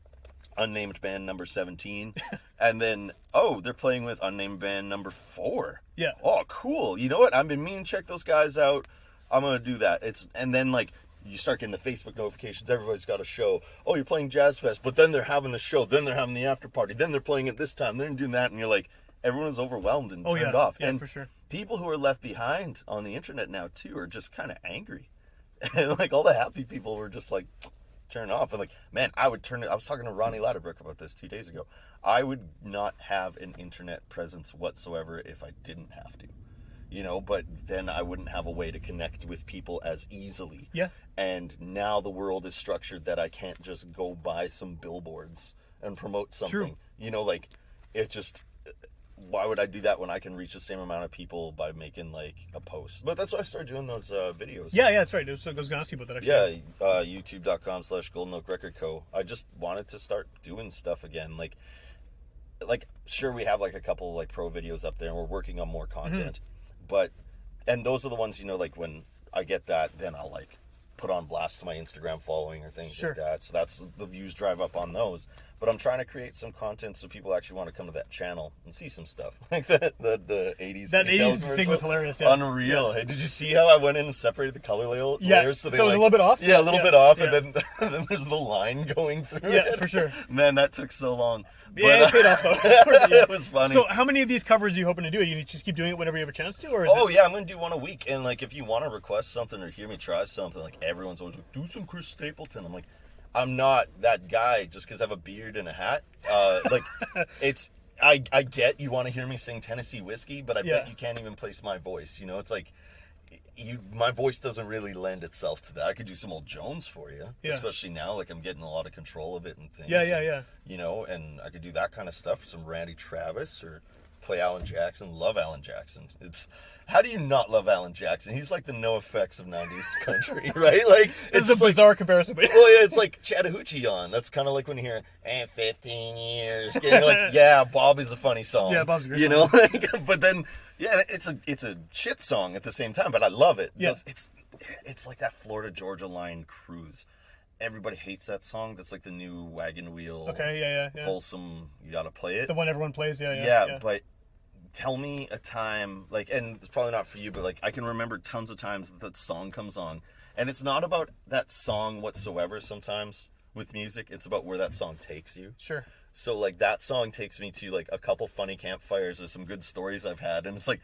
unnamed band number 17, and then, oh, they're playing with unnamed band number 4. Oh, cool. You know what, I've been meaning to check those guys out. I'm gonna do that. And then, like, you start getting the Facebook notifications. Everybody's got a show. Oh, you're playing Jazz Fest, but then they're having the show, then they're having the after party, then they're playing it this time, they're doing that, and you're like, everyone's overwhelmed and turned off. And
for sure, people
who are left behind on the internet now too are just kind of angry. And like, all the happy people were just like, turn off. And like, man, I was talking to Ronnie Ladderbrook about this 2 days ago. I would not have an internet presence whatsoever if I didn't have to, you know, but then I wouldn't have a way to connect with people as easily. And now the world is structured that I can't just go buy some billboards and promote something. You know, like, it just, why would I do that when I can reach the same amount of people by making, like, a post? But that's why I started doing those videos.
That's right. I was going to ask you about that, actually.
youtube.com/Golden Oak Record Co. I just wanted to start doing stuff again. Like, sure, we have, like, a couple, like, pro videos up there, and we're working on more content. But, and those are the ones, you know, like, when I get that, then I'll, like, put on blast to my Instagram following or things like that. So that's, the views drive up on those. But I'm trying to create some content so people actually want to come to that channel and see some stuff. Like the 80s.
That 80s thing was hilarious, yeah.
Unreal. Hey, did you see how I went in and separated the color layers?
Yeah,
So,
it was a little bit off?
Yeah, a little bit off,
yeah.
and then there's the line going through
Yeah,
it.
for sure.
Man, that took so long.
Yeah, it paid off, though.
It was funny.
So how many of these covers are you hoping to do? You just keep doing it whenever you have a chance to? Or is
yeah, I'm going to do one a week. And, like, if you want to request something or hear me try something, like, everyone's always like, do some Chris Stapleton. I'm like, I'm not that guy just because I have a beard and a hat. Like, it's... I get you want to hear me sing Tennessee Whiskey, but I bet you can't even place my voice. You know, it's like... my voice doesn't really lend itself to that. I could do some old Jones for you, especially now. Like, I'm getting a lot of control of it and things.
Yeah.
You know, and I could do that kind of stuff. Some Randy Travis or play Alan Jackson. Love Alan Jackson. It's how do you not love Alan Jackson? He's like the NoFX of '90s country, right? Like
it's a bizarre comparison. But
well, yeah, it's like Chattahoochee on. That's kind of like when you hear 15 years. You're like, yeah, Bob is a funny song.
Yeah, Bob's a great
song.
song.
Like, but then. Yeah, it's a shit song at the same time, but I love it.
Yeah.
It's like that Florida Georgia Line cruise. Everybody hates that song. That's like the new Wagon Wheel.
Okay, yeah.
Folsom, you gotta play it.
The one everyone plays,
Yeah, but tell me a time, like, and it's probably not for you, but like I can remember tons of times that song comes on, and it's not about that song whatsoever. Sometimes with music, it's about where that song takes you.
Sure.
So, like, that song takes me to, like, a couple funny campfires or some good stories I've had. And it's like,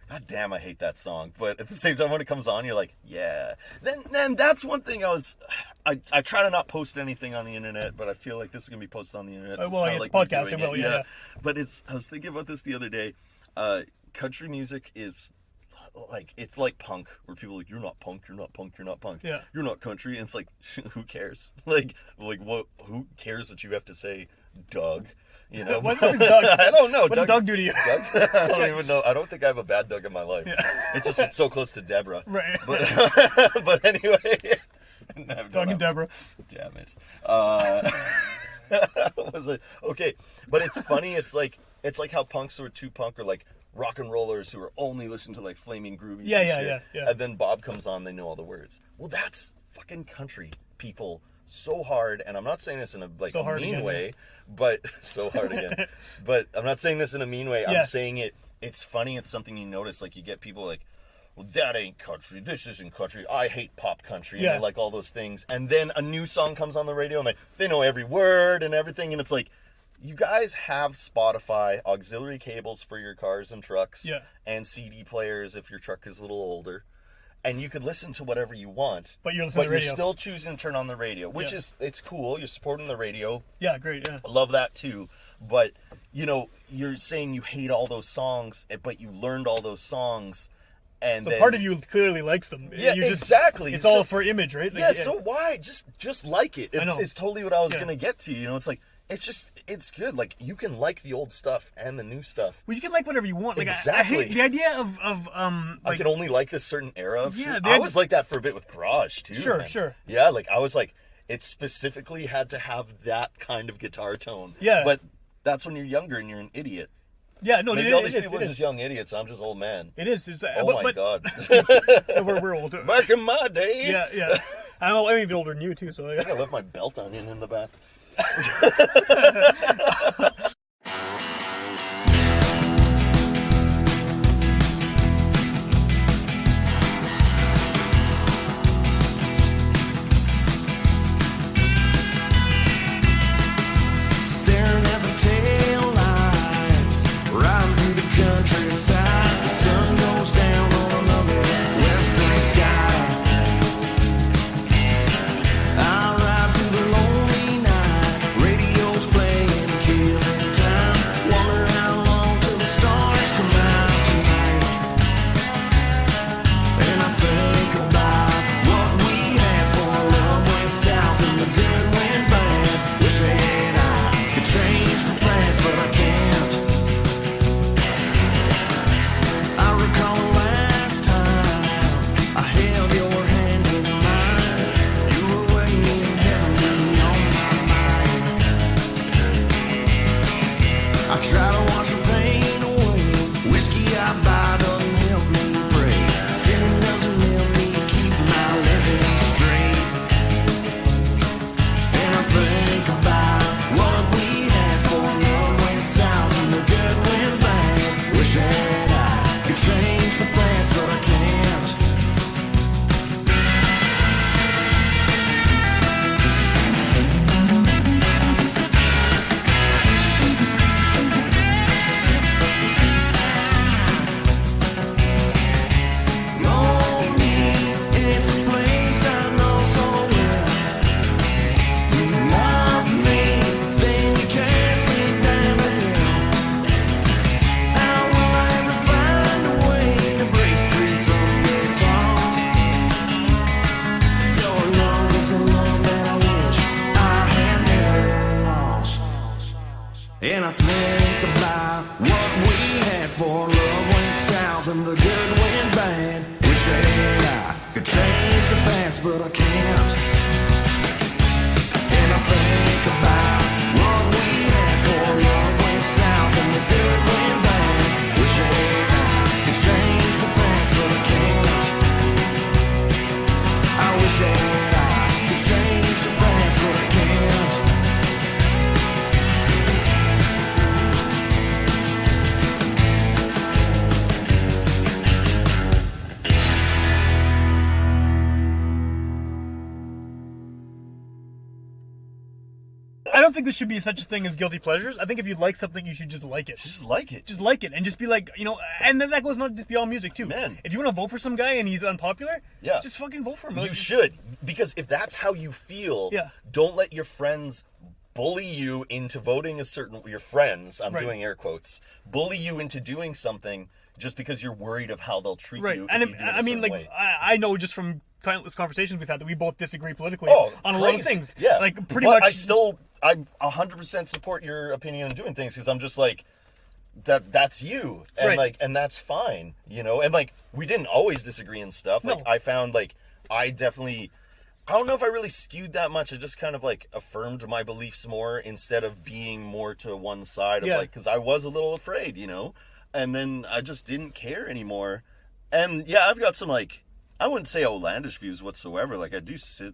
God damn, I hate that song. But at the same time, when it comes on, you're like, yeah. Then that's one thing I try to not post anything on the internet, but I feel like this is going to be posted on the internet. So
well, it's
like
podcast, it will, yeah.
But I was thinking about this the other day. Country music is... like it's like punk where people are like, you're not punk, you're not punk, you're not punk, you're not country, and it's like, who cares? Like what? Who cares what you have to say, Doug? You know,
What's Doug? I
don't know.
What does Doug do to you?
I don't even know. I don't think I have a bad Doug in my life. Yeah. It's so close to Deborah.
Right.
But anyway,
Doug and Deborah.
Damn it. Was it okay? But it's funny. It's like how punks who are too punk are like rock and rollers who are only listening to like Flaming Groovies.
Yeah.
And then Bob comes on, they know all the words. Well, that's fucking country people so hard, and I'm not saying this in a like so mean way, but so hard again. But I'm not saying this in a mean way. I'm saying it's funny. It's something you notice. Like you get people like, well, that ain't country. This isn't country. I hate pop country. And they like all those things. And then a new song comes on the radio, and they know every word and everything. And it's like, you guys have Spotify, auxiliary cables for your cars and trucks, and CD players if your truck is a little older. And you could listen to whatever you want.
But you're listening to the radio.
You're still choosing to turn on the radio, which is, it's cool. You're supporting the radio.
Yeah, great, yeah.
I love that too. But, you know, you're saying you hate all those songs, but you learned all those songs. And
so part of you clearly likes them.
Yeah, exactly.
It's all for image, right?
Like, so why? Just like it. It's totally what I was going to get to. You know, it's like, it's good. Like, you can like the old stuff and the new stuff.
Well, you can like whatever you want. Like,
exactly.
I hate the idea of
I can only like this certain era of
shit.
I was like that for a bit with garage, too.
Sure.
Yeah, like, I was like, it specifically had to have that kind of guitar tone.
Yeah.
But that's when you're younger and you're an idiot.
Yeah, no,
maybe all these people are just young idiots. I'm just old man.
It is.
My God.
we're old.
Back in my day.
Yeah. I'm even older than you, too. So
I think I left my belt onion in the back.
Staring at the tail lights, riding through the countryside. The sun goes down on another western sky. I ride through the lonely night, radio's playing Killer but I can't. And I think about what we had for love went south and the good went bad. Wishing I could change the past, but I can't. I wish that I could change the past, but I can't.
I don't think there should be such a thing as guilty pleasures. I think if you like something, you should just like it.
Just like it.
Just like it, and just be like, and then that goes not just beyond music too.
Man.
If you want to vote for some guy and he's unpopular,
Yeah.
just fucking vote for him.
You should, because if that's how you feel,
Yeah.
don't let your friends bully you into voting your friends, I'm
Right.
doing air quotes, bully you into doing something just because you're worried of how they'll treat
Right,
you.
and
if you do it a
I mean,
certain
like,
way.
I know just from countless conversations we've had that we both disagree politically
Oh,
on a lot of
crazy.
things.
Yeah,
like pretty
but
much.
I 100% support your opinion on doing things because I'm just like, that's you, and
Right.
like, and that's fine, and like, we didn't always disagree and stuff. Like,
No.
I found like, I don't know if I really skewed that much. I just kind of like affirmed my beliefs more instead of being more to one side of
Yeah.
like, because I was a little afraid, and then I just didn't care anymore. And yeah, I've got some like, I wouldn't say outlandish views whatsoever. Like, I do sit.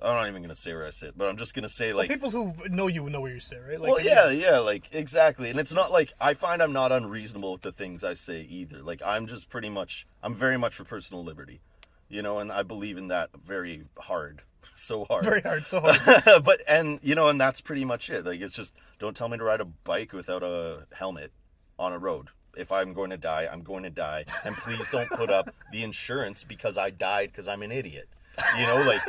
I'm not even gonna say where I sit, but I'm just gonna say like,
people who know you know where you sit, right? Like,
well, yeah, like exactly. And it's not like I find I'm not unreasonable with the things I say either. Like, I'm very much for personal liberty, and I believe in that very hard, so hard.
very hard, so hard.
But and that's pretty much it. Like, it's just, don't tell me to ride a bike without a helmet on a road. If I'm going to die, I'm going to die, and please don't put up the insurance because I died because I'm an idiot. Like,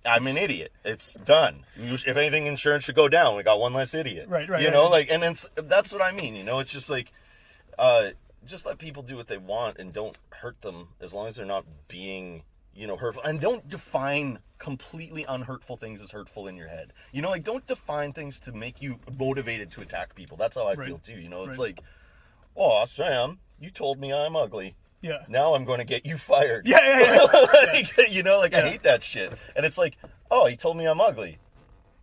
I'm an idiot. It's done. If anything, insurance should go down. We got one less idiot.
Right.
Like, and that's what I mean. It's just like, just let people do what they want and don't hurt them as long as they're not being, hurtful. And don't define completely unhurtful things as hurtful in your head. Like, don't define things to make you motivated to attack people. That's how I feel too. It's like, oh, Sam, you told me I'm ugly.
Yeah.
Now I'm going to get you fired.
Yeah.
Like, I hate that shit. And it's like, oh, he told me I'm ugly.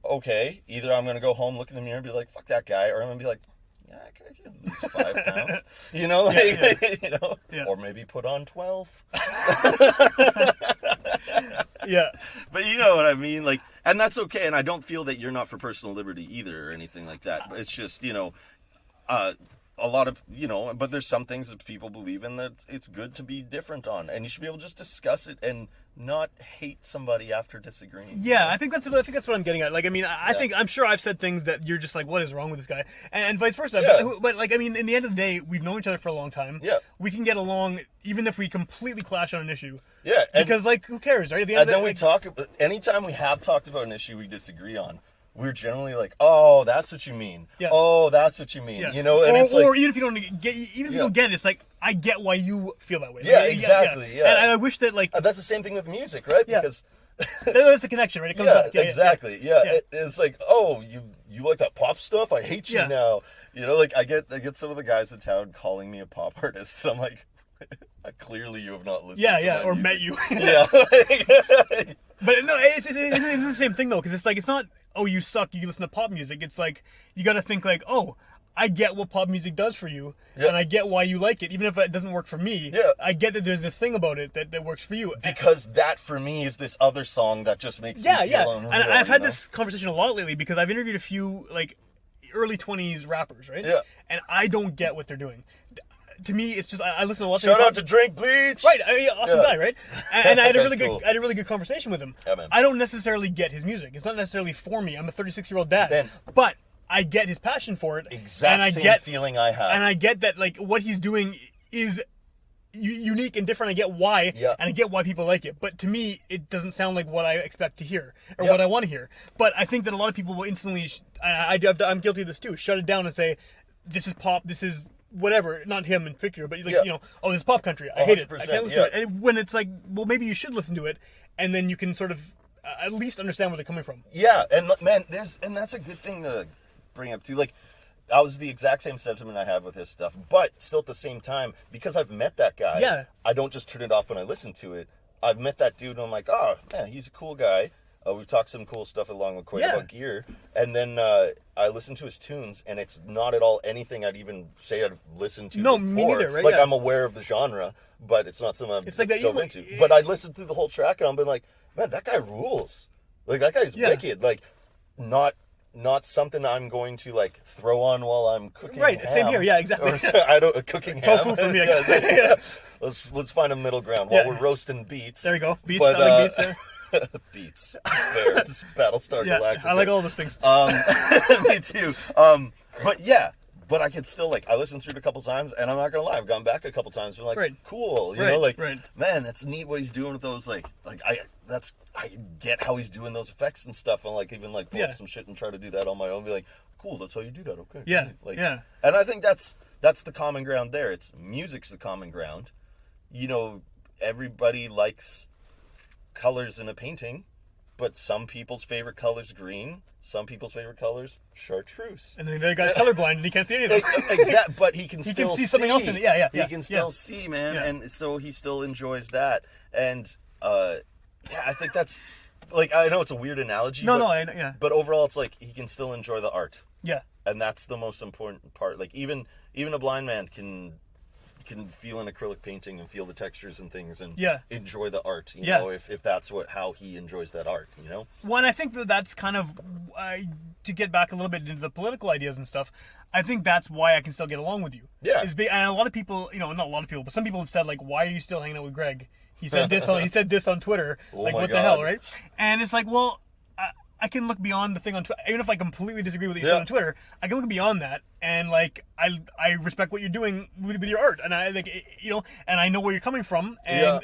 Okay, either I'm going to go home, look in the mirror, and be like, fuck that guy, or I'm going to be like, yeah, I can lose 5 pounds. Or maybe put on 12.
Yeah.
But you know what I mean? Like, and that's okay. And I don't feel that you're not for personal liberty either or anything like that. But it's just, a lot of, but there's some things that people believe in that it's good to be different on, and you should be able to just discuss it and not hate somebody after disagreeing.
Yeah, I think that's what I'm getting at. Like, I mean, I'm sure I've said things that you're just like, what is wrong with this guy, and vice versa.
Yeah.
But like, I mean, in the end of the day, we've known each other for a long time.
Yeah,
we can get along even if we completely clash on an issue.
Yeah,
because like, who cares, right?
And then we talk. Anytime we have talked about an issue we disagree on, we're generally like, oh, that's what you mean.
Yeah.
Oh, that's what you mean.
Yeah.
And it's like,
or even if you don't get, you don't get it, it's like, I get why you feel that way.
Yeah,
Like,
exactly. Yeah.
And I wish that like
that's the same thing with music, right?
Yeah.
Because
that's the connection, right? It comes back.
Exactly. Yeah. It's like, oh, you like that pop stuff? I hate you now. Like, I get some of the guys in town calling me a pop artist, and I'm like, clearly you have not listened. to my
or
music.
met you.
Yeah.
But no, it's the same thing though, because it's like, it's not, oh, you suck, you listen to pop music. It's like, you got to think like, oh, I get what pop music does for you, and I get why you like it, even if it doesn't work for me.
Yeah.
I get that there's this thing about it that works for you.
Because that for me is this other song that just makes me feel unreal.
And I've had this conversation a lot lately because I've interviewed a few like early 20s rappers, right?
Yeah.
And I don't get what they're doing. To me, it's just I listen to a lot.
Shout out to Drink Bleach.
Right, awesome guy, right? And I had a really
Cool.
I had a really good conversation with him.
Yeah, man.
I don't necessarily get his music. It's not necessarily for me. I'm a 36-year-old dad,
Ben.
but I get his passion for it.
Same feeling I have.
And I get that like what he's doing is unique and different. I get why, and I get why people like it. But to me, it doesn't sound like what I expect to hear or what I want to hear. But I think that a lot of people will instantly, I'm guilty of this too, shut it down and say, this is pop, this is whatever, not him in particular, but like, oh, this is pop country. I hate it. I can't listen to it. And when it's like, well, maybe you should listen to it, and then you can sort of at least understand where they're coming from.
Yeah, and man, that's a good thing to bring up too. Like, I was the exact same sentiment I have with his stuff, but still at the same time, because I've met that guy, I don't just turn it off when I listen to it. I've met that dude, and I'm like, oh, man, he's a cool guy. We've talked some cool stuff along with Quaid about gear. And then I listen to his tunes, and it's not at all anything I'd even say I've listened to before.
Me neither, right?
Like, I'm aware of the genre, but it's not something I've dove into. But I listened through the whole track, and I've been like, man, that guy rules. Like, that guy's wicked. Like, not something I'm going to, like, throw on while I'm cooking ham.
Same here. Yeah, exactly.
Or cooking ham.
Tofu for me.
Let's find a middle ground while we're roasting beets.
There you go. Beets.
But,
I like beets.
Beats, Bears, Battlestar Galactica.
I like all those things.
Me too. But I could still, like, I listened through it a couple times, and I'm not gonna lie, I've gone back a couple times, been like, cool, you know, like, man, that's neat what he's doing with those, like I get how he's doing those effects and stuff, and like even like pull up some shit and try to do that on my own, be like, cool, that's how you do that, okay,
yeah,
like,
yeah,
and I think that's the common ground there. It's music's the common ground, you know, everybody likes colors in a painting, but some people's favorite color's green, some people's favorite color's chartreuse, and
then the other guy's colorblind and he can't see anything.
Exactly, but he can still
see something else in it. He
can still see, man, and so he still enjoys that. And I think that's, like, I know it's a weird analogy, but overall it's like he can still enjoy the art. Yeah, and that's the most important part. Like even a blind man can feel an acrylic painting and feel the textures and things and enjoy the art, you know, if that's how he enjoys that art, you know?
Well, and I think that's kind of, to get back a little bit into the political ideas and stuff, I think that's why I can still get along with you. Yeah. And a lot of people, you know, not a lot of people, but some people have said, like, why are you still hanging out with Greg? He said this on Twitter. Like, what the hell, right? And it's like, well, I can look beyond the thing on Twitter. Even if I completely disagree with what you said on Twitter, I can look beyond that, and like I respect what you're doing with your art, and I like, you know, and I know where you're coming from, and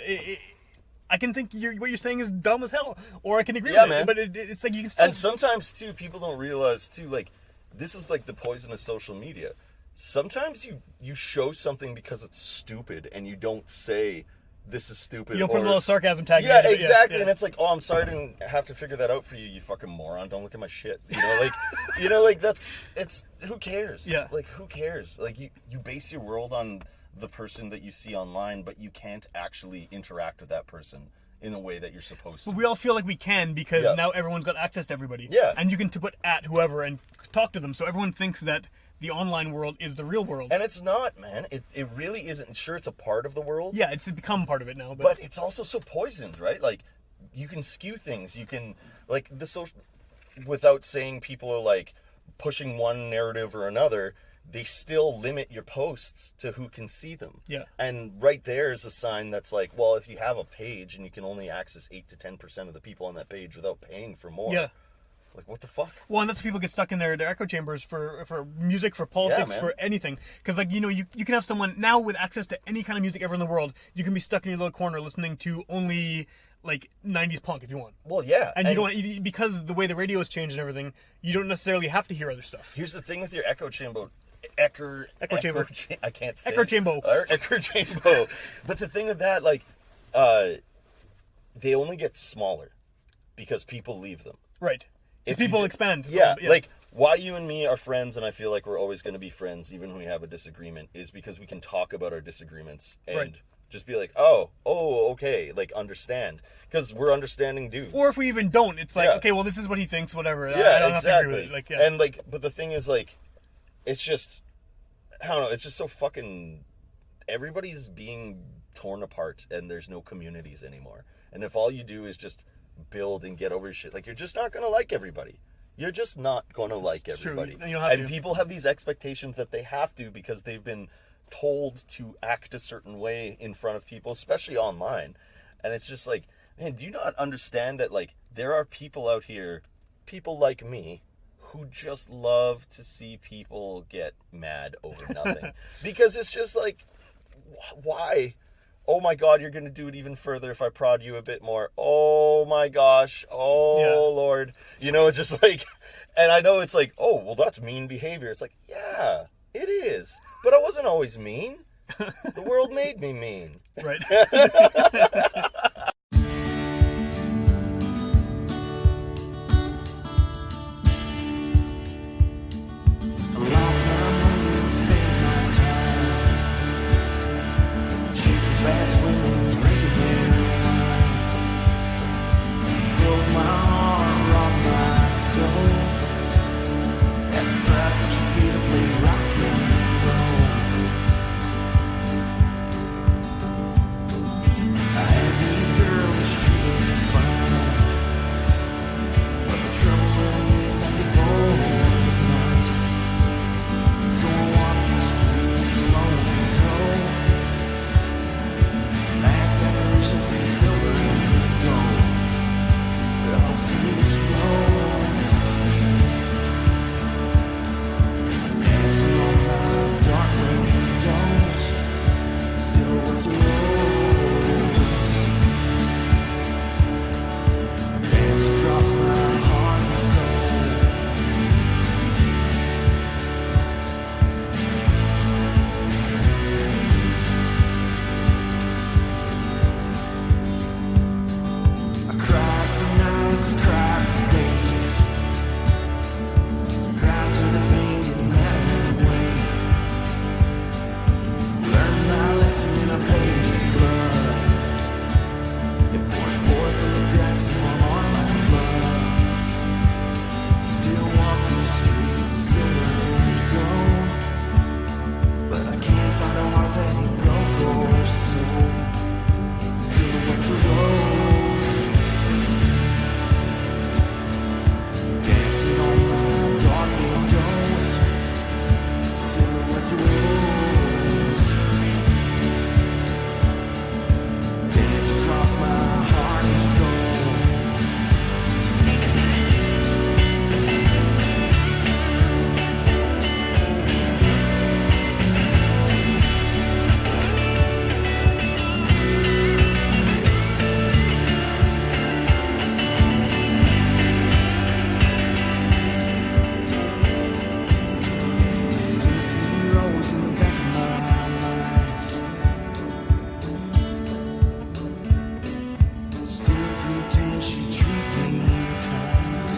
I can think what you're saying is dumb as hell, or I can agree with it, but it's like you can still.
And sometimes too, people don't realize too, like, this is like the poison of social media. Sometimes you show something because it's stupid, and you don't say, this is stupid.
You don't put a little sarcasm tag.
Yeah, exactly. And it's like, oh, I'm sorry I didn't have to figure that out for you, you fucking moron. Don't look at my shit. You know, like, you know, like it's who cares? Yeah. Like, who cares? Like, you base your world on the person that you see online, but you can't actually interact with that person in a way that you're supposed to.
But we all feel like we can because now everyone's got access to everybody. Yeah. And you can put at whoever and talk to them, so everyone thinks that the online world is the real world.
And it's not, man. It really isn't. Sure, it's a part of the world.
Yeah, it's become part of it now.
But it's also so poisoned, right? Like, you can skew things. You can, like, the social, without saying people are, like, pushing one narrative or another, they still limit your posts to who can see them. Yeah. And right there is a sign that's like, well, if you have a page and you can only access 8 to 10% of the people on that page without paying for more. Yeah. Like, what the fuck?
Well, and that's people get stuck in their echo chambers for music, for politics, for anything. Because, like, you know, you can have someone now with access to any kind of music ever in the world. You can be stuck in your little corner listening to only, like, 90s punk if you want.
Well, yeah.
And you don't, because the way the radio has changed and everything, you don't necessarily have to hear other stuff.
Here's the thing with your echo chamber.
Echo chamber.
I can't say.
Echo chamber.
Echo chamber. But the thing with that, like, they only get smaller because people leave them.
Right. If people expand.
Yeah, like, why you and me are friends, and I feel like we're always going to be friends, even when we have a disagreement, is because we can talk about our disagreements and just be like, oh, okay, like, understand. Because we're understanding dudes.
Or if we even don't, it's like, okay, well, this is what he thinks, whatever.
Yeah, I don't have to agree with it. Like, and, like, but the thing is, like, it's just, I don't know, it's just so fucking, everybody's being torn apart, and there's no communities anymore. And if all you do is just build and get over your shit, like, you're just not gonna like everybody. You're just not gonna like everybody. And people have these expectations that they have to because they've been told to act a certain way in front of people, especially online. And it's just like, man, do you not understand that, like, there are people out here, people like me, who just love to see people get mad over nothing. Because it's just like, why? Oh my God, you're going to do it even further if I prod you a bit more. Oh my gosh. Oh Lord. You know, it's just like, and I know it's like, oh, well, that's mean behavior. It's like, yeah, it is. But I wasn't always mean. The world made me mean.
Right.
Fast women drinking their wine. nights I cried for days. Cried till the pain didn't matter anyway. Learned my lesson and I paid in blood. It poured forth from the cracks in my heart like a flood. Still walk through the streets, silver and gold. But I can't find a heart that ain't broke or sold. Silhouettes of rose, dancing on my dark windows. Silhouettes of rose, dance across my heart and soul. Still see Rose in the back of my mind. Still pretend she treat me kind.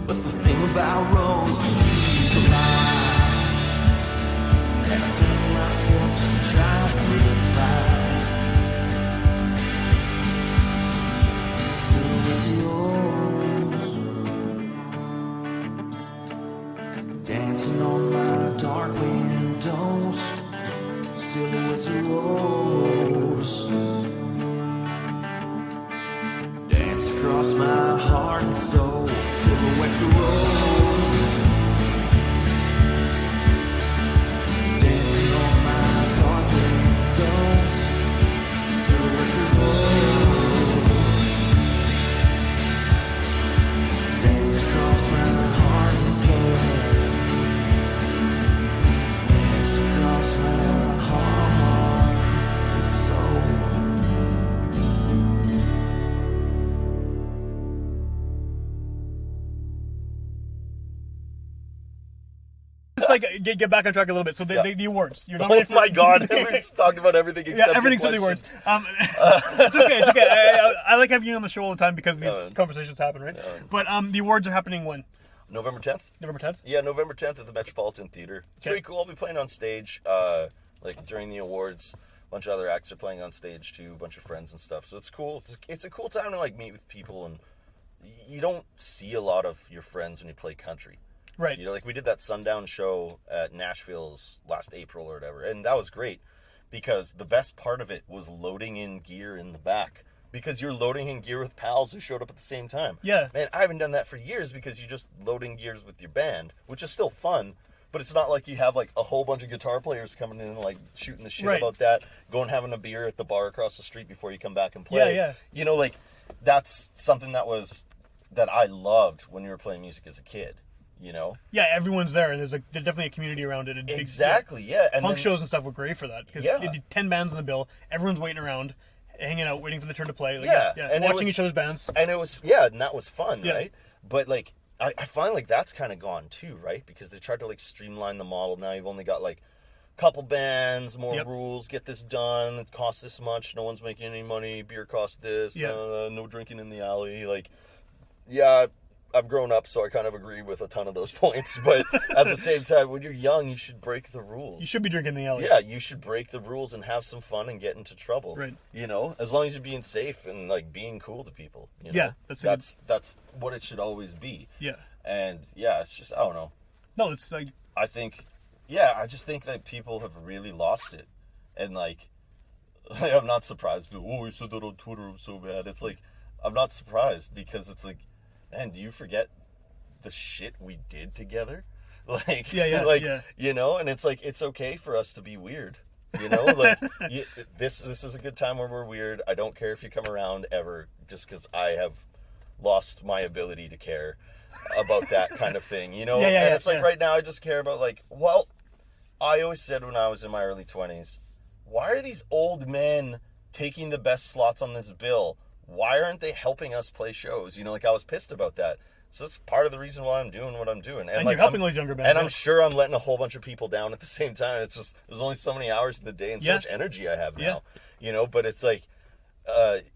But the thing about Rose is she's alive. And I tell myself just to try to get by. Silhouettes of rose, dancing on my dark windows. Silhouettes of rose, dance across my heart and soul. Silhouettes of rose, dancing on my dark windows. Silhouettes of rose, dance across my heart and soul. Dance across my heart and soul.
Just like get back on track a little bit. So the awards. You're
Oh
nominated
my god, everyone's talking about everything except
everything's
your
the awards.
questions.
It's okay. It's okay. I like having you on the show all the time because these conversations happen, right? But the awards are happening when?
November 10th?
November 10th?
Yeah, November 10th at the Metropolitan Theater. It's
Okay.
pretty cool. I'll be playing on stage, like during the awards. A bunch of other acts are playing on stage too, a bunch of friends and stuff. So it's cool. It's a cool time to like meet with people, and you don't see a lot of your friends when you play country.
Right.
You know, like we did that Sundown show at Nashville's last April or whatever, and that was great because the best part of it was loading in gear in the back. Because you're loading in gear with pals who showed up at the same time.
Yeah.
Man, I haven't done that for years because you're just loading gears with your band, which is still fun, but it's not like you have like a whole bunch of guitar players coming in and like shooting the shit
Right.
about that, going having a beer at the bar across the street before you come back and play.
Yeah, yeah.
You know, like that's something that I loved when you were playing music as a kid, you know?
Yeah, everyone's there, and there's definitely a community around it.
Exactly, yeah. And
Punk
then-
shows and stuff were great for that because
Yeah.
they did 10 bands on the bill. Everyone's waiting around, hanging out, waiting for the turn to play. Like,
Yeah,
and
and it
watching
was-
each other's bands.
And it was, yeah, and that was fun,
Yeah.
right? But like, I find like that's kind of gone too, right? Because they tried to like streamline the model. Now you've only got like a couple bands, more
Yep.
rules, get this done, it costs this much, no one's making any money, beer costs this,
Yeah.
no drinking in the alley. Like, yeah, I've grown up, so I kind of agree with a ton of those points. But at the same time, when you're young, you should break the rules.
You should be drinking in the alley.
Yeah, you should break the rules and have some fun and get into trouble.
Right.
You know, as long as you're being safe and like being cool to people. You know?
Yeah,
that's what it should always be.
Yeah.
And yeah, it's just I don't know.
No, it's like
I think, yeah, I just think that people have really lost it, and like, I'm not surprised. But, oh, he said that on Twitter. I'm so bad. It's like I'm not surprised because it's like, man, do you forget the shit we did together? Like, like, you know, and it's like it's okay for us to be weird. You know, like this is a good time where we're weird. I don't care if you come around ever, just because I have lost my ability to care about that kind of thing. You know, and it's like right now I just care about like, well, I always said when I was in my early 20s, why are these old men taking the best slots on this bill? Why aren't they helping us play shows? You know, like I was pissed about that. So that's part of the reason why I'm doing what I'm doing.
And
like,
you're helping those younger bands.
And I'm sure I'm letting a whole bunch of people down at the same time. It's just, there's only so many hours in the day and so much energy I have now. You know, but it's like,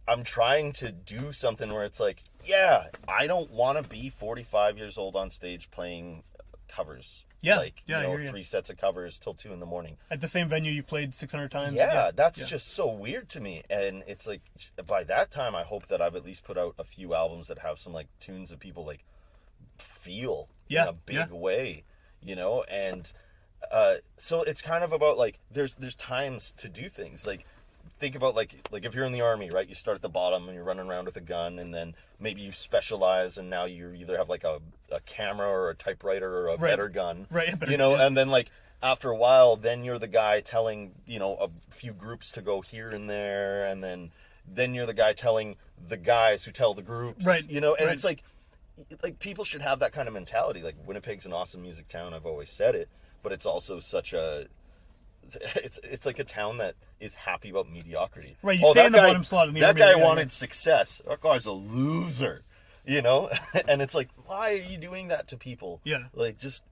I'm trying to do something where it's like, yeah, I don't want to be 45 years old on stage playing covers.
Yeah,
like,
yeah,
you know, 3 sets of covers till 2 a.m.
At the same venue you played 600 times.
Yeah, that's just so weird to me. And it's like, by that time, I hope that I've at least put out a few albums that have some like tunes that people like feel in a big way, you know? And so it's kind of about like, there's times to do things. Like, think about like if you're in the army, right? You start at the bottom and you're running around with a gun, and then maybe you specialize, and now you either have like a camera or a typewriter or a better gun,
right?
You know, and then like after a while, then you're the guy telling, you know, a few groups to go here and there, and then you're the guy telling the guys who tell the groups,
right?
You know, and it's like people should have that kind of mentality. Like, Winnipeg's an awesome music town. I've always said it, but it's also such a it's like a town that is happy about mediocrity.
Right, you stay in the bottom slot in the
That
army.
guy wanted success. That guy's a loser, you know? And it's like, why are you doing that to people?
Yeah.
Like, just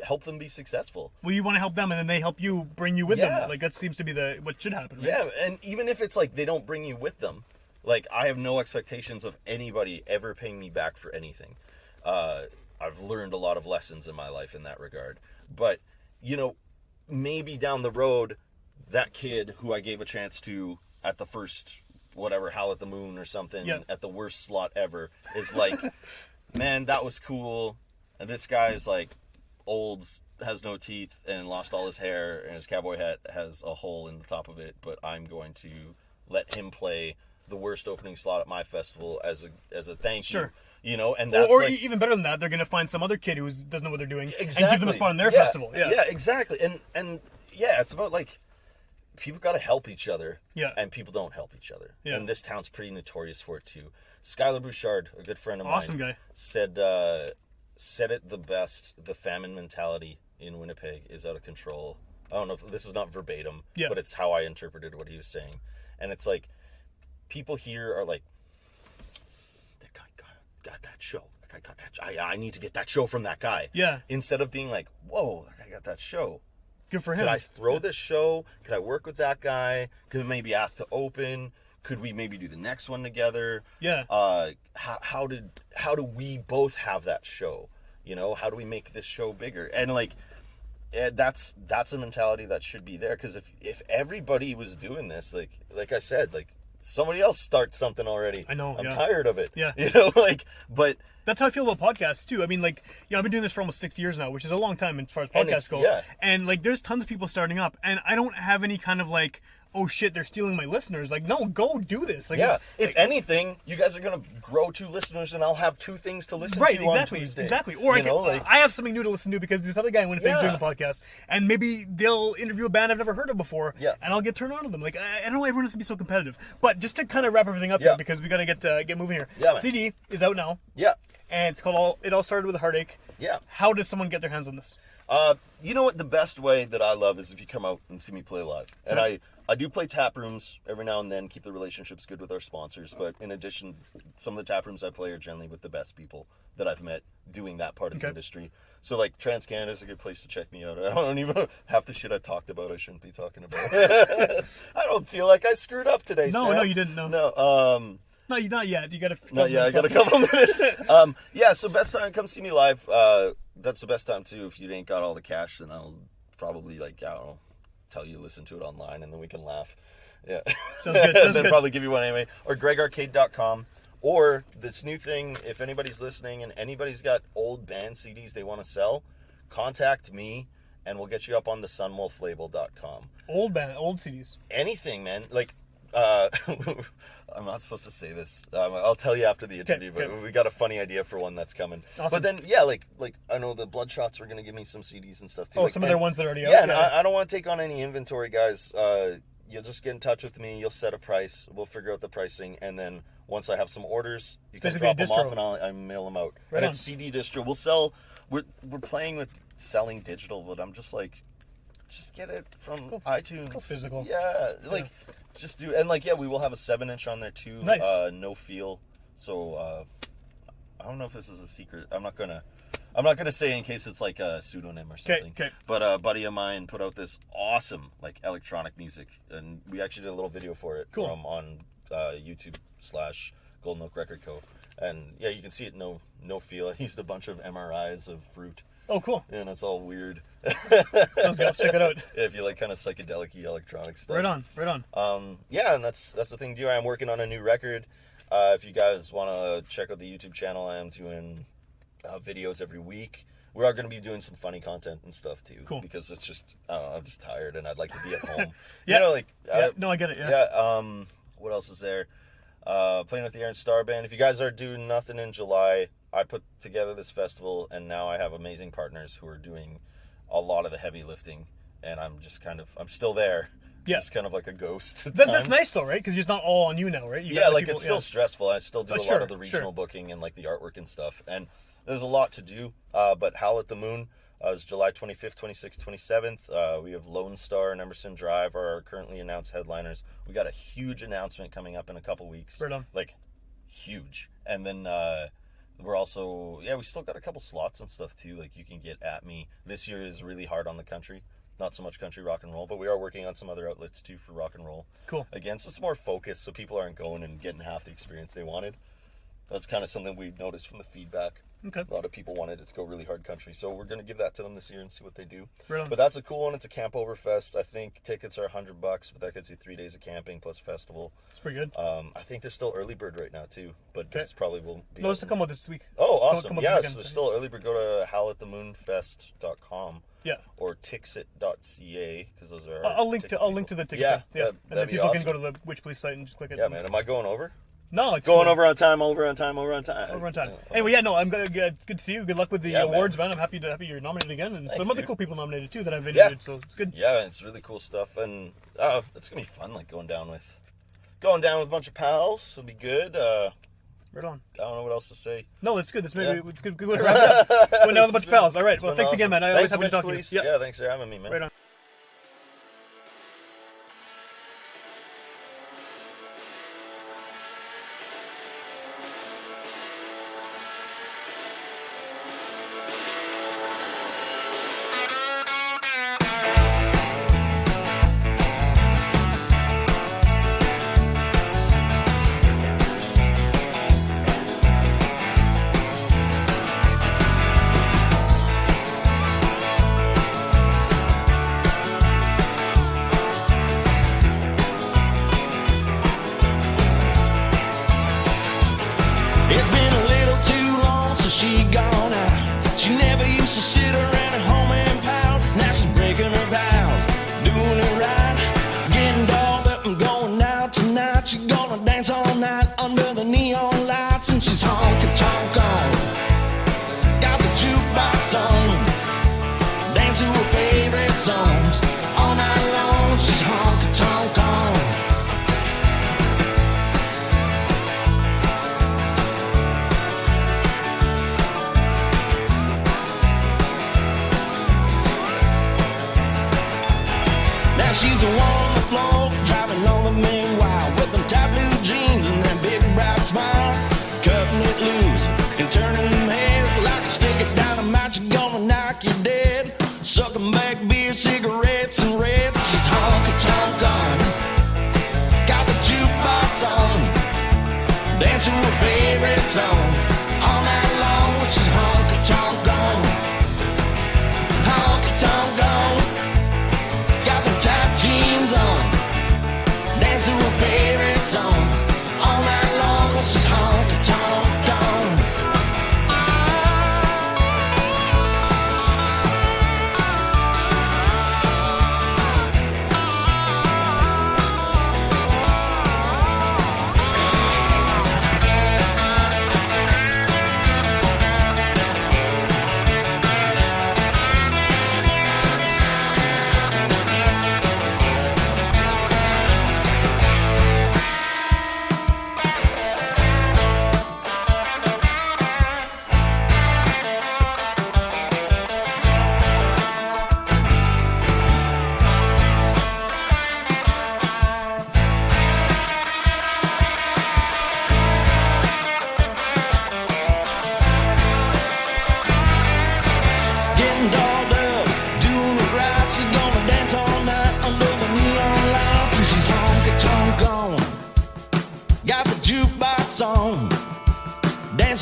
help them be successful.
Well, you want to help them, and then they help you, bring you with them. Like, that seems to be what should happen, right?
Yeah, and even if it's like they don't bring you with them, like, I have no expectations of anybody ever paying me back for anything. I've learned a lot of lessons in my life in that regard. But, you know, maybe down the road, that kid who I gave a chance to at the first, whatever, Howl at the Moon or something, at the worst slot ever, is like, man, that was cool. And this guy is like old, has no teeth, and lost all his hair, and his cowboy hat has a hole in the top of it, but I'm going to let him play the worst opening slot at my festival as a thank you. You know, and that's
or
like,
even better than that, they're gonna find some other kid who doesn't know what they're doing and
exactly.
give them a spot on their festival.
Yeah, exactly. And yeah, it's about like people got to help each other.
Yeah.
And people don't help each other.
Yeah.
And this town's pretty notorious for it too. Skylar Bouchard, a good friend of mine,
awesome guy,
said it the best. The famine mentality in Winnipeg is out of control. I don't know if this is not verbatim, but it's how I interpreted what he was saying. And it's like, people here are like, that guy got that show. That guy got that. I need to get that show from that guy.
Yeah.
Instead of being like, whoa, that guy got that show.
Good for him.
Could I throw this show? Could I work with that guy? Could I maybe ask to open? Could we maybe do the next one together?
Yeah.
How do we both have that show? You know, how do we make this show bigger? And like, that's a mentality that should be there, because if everybody was doing this, like I said, like, somebody else start something already.
I know.
I'm tired of it.
Yeah.
You know, like, but
that's how I feel about podcasts too. I mean, like, you know, I've been doing this for almost 6 years now, which is a long time as far as podcasts go.
Yeah.
And like, there's tons of people starting up, and I don't have any kind of like, oh shit, they're stealing my listeners. Like, no, go do this. Like,
yeah. If anything, you guys are gonna grow 2 listeners, and I'll have 2 things to listen to on Tuesday.
Exactly. Or I have something new to listen to because this other guy in Winnipeg is doing the podcast, and maybe they'll interview a band I've never heard of before.
Yeah.
And I'll get turned on to them. Like, I don't know, everyone has to be so competitive. But just to kind of wrap everything up here, because we gotta get moving here.
Yeah, man.
CD is out now.
Yeah.
And it's called It All Started with a Heartache.
Yeah.
How does someone get their hands on this?
You know what? The best way that I love is if you come out and see me play live. And I do play tap rooms every now and then, keep the relationships good with our sponsors. But in addition, some of the tap rooms I play are generally with the best people that I've met doing that part of the industry. So, like, Trans Canada is a good place to check me out. I don't even half the shit I talked about I shouldn't be talking about. I don't feel like I screwed up today,
No,
Sam.
no, you didn't. No.
No,
No, not yet. You got to.
not yet. I got a couple minutes. Yeah, so best time, come see me live. That's the best time, too. If you ain't got all the cash, then I'll probably, like, I don't know, tell you to listen to it online, and then we can laugh. Yeah.
Sounds good.
And then probably give you one anyway. Or gregarcade.com. Or this new thing, if anybody's listening and anybody's got old band CDs they want to sell, contact me, and we'll get you up on the sunwolflabel.com.
Old CDs.
Anything, man. Like, I'm not supposed to say this. I'll tell you after the interview, but we got a funny idea for one that's coming.
Awesome.
But then, yeah, like I know the Bloodshots were going to give me some CDs and stuff too.
Oh, some of their ones that are already out?
Yeah, and I don't want to take on any inventory, guys. You'll just get in touch with me. You'll set a price. We'll figure out the pricing, and then once I have some orders, you can
Basically
drop them off, and I mail them out.
Right
and
on.
it's CD distro. We'll sell. We're playing with selling digital, but I'm just like, just get it from iTunes.
Go physical.
Yeah, like just do, and like, yeah, we will have a 7-inch on there too.
Nice.
No feel. So I don't know if this is a secret. I'm not gonna say in case it's like a pseudonym or something.
Okay.
But a buddy of mine put out this awesome like electronic music, and we actually did a little video for it.
Cool.
On YouTube/Golden Oak Record Co. And yeah, you can see it no feel. I used a bunch of MRIs of fruit.
Oh, cool.
And it's all weird.
Sounds good. I'll check it out.
Yeah, if you like kind of psychedelic-y electronic stuff.
Right on.
Yeah, and that's the thing, too. I'm working on a new record. If you guys want to check out the YouTube channel, I am doing videos every week. We are going to be doing some funny content and stuff, too.
Cool.
Because it's just, I don't know, I'm just tired, and I'd like to be at home.
Yeah.
You know, like...
No, I get it, yeah.
Yeah, what else is there? Playing with the Aaron Star Band. If you guys are doing nothing in July, I put together this festival, and now I have amazing partners who are doing a lot of the heavy lifting, and I'm still there.
Yeah.
Just kind of like a ghost.
That's nice though, right? Because it's not all on you now, right? You
yeah, like people, it's still stressful. I still do a lot of the regional
sure.
booking and like the artwork and stuff, and there's a lot to do. But Howl at the Moon is July 25th, 26th, 27th. We have Lone Star and Emerson Drive are our currently announced headliners. We got a huge announcement coming up in a couple weeks.
Right on.
Like, huge. And then we're also, we still got a couple slots and stuff too. Like, you can get at me. This year is really hard on the country. Not so much country rock and roll, but we are working on some other outlets too for rock and roll.
Cool.
Again, so it's more focused, so people aren't going and getting half the experience they wanted. That's kind of something we've noticed from the feedback.
Okay.
A lot of people wanted it to go really hard country, so we're going to give that to them this year and see what they do.
Right on.
But that's a cool one. It's a Campover-fest. I think tickets are $100, but that gets you 3 days of camping plus festival.
That's pretty good.
I think there's still early bird right now too, but this probably will be.
No, it's to come out this week.
Oh, awesome!
Yeah,
so there's still early bird. Go to howlatthemoonfest.com.
Yeah.
Or tixit.ca because those are.
I'll link to the ticket.
Yeah.
And then people can go to the Witchpolice site and just click it.
Yeah, man. Am I going over?
No, it's
going
cool.
over on time. Over on time.
Anyway, yeah, no, I'm gonna. It's good to see you. Good luck with the awards, man. I'm happy you're nominated again, and
Thanks,
some other
dude.
Cool people nominated too that I've interviewed. So it's good.
Yeah, it's really cool stuff, and it's gonna be fun. Like going down with a bunch of pals. It'll be good.
Right on.
I don't know what else to say.
No, it's good. It's good to wrap it up. Going down with a bunch of pals. All right. Well, thanks again, man. I always happy to talk to you.
Yeah, thanks for having me, man.
Right on.
It's been a little too long since she gone out. She never used to sit around at home and pout. Now she's breaking her vows, doing it right, getting dolled up and going out tonight. She's gonna dance all night under the neon lights, and she's honky-tonk on. Got the jukebox on, dance to her favorite songs all night long. She's honky-tonk on. She's the one on the floor, driving all the men wild, with them tight blue jeans and that big bright smile, cutting it loose and turning them heads like a stick of dynamite. You're gonna knock you dead, sucking back beer, cigarettes, and reds. She's honky-tonk on, got the jukebox on, dancing with favorite songs all night long. She's honky-tonk on, honky-tonk on. Tight jeans on, dancing with favorite songs all night long. She's honky-tonk gone.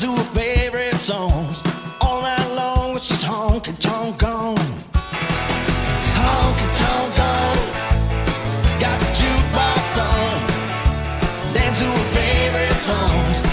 to her favorite songs. All night long when she's honky-tonk on. Honky-tonk on. Got the jukebox on. Dance to her favorite songs.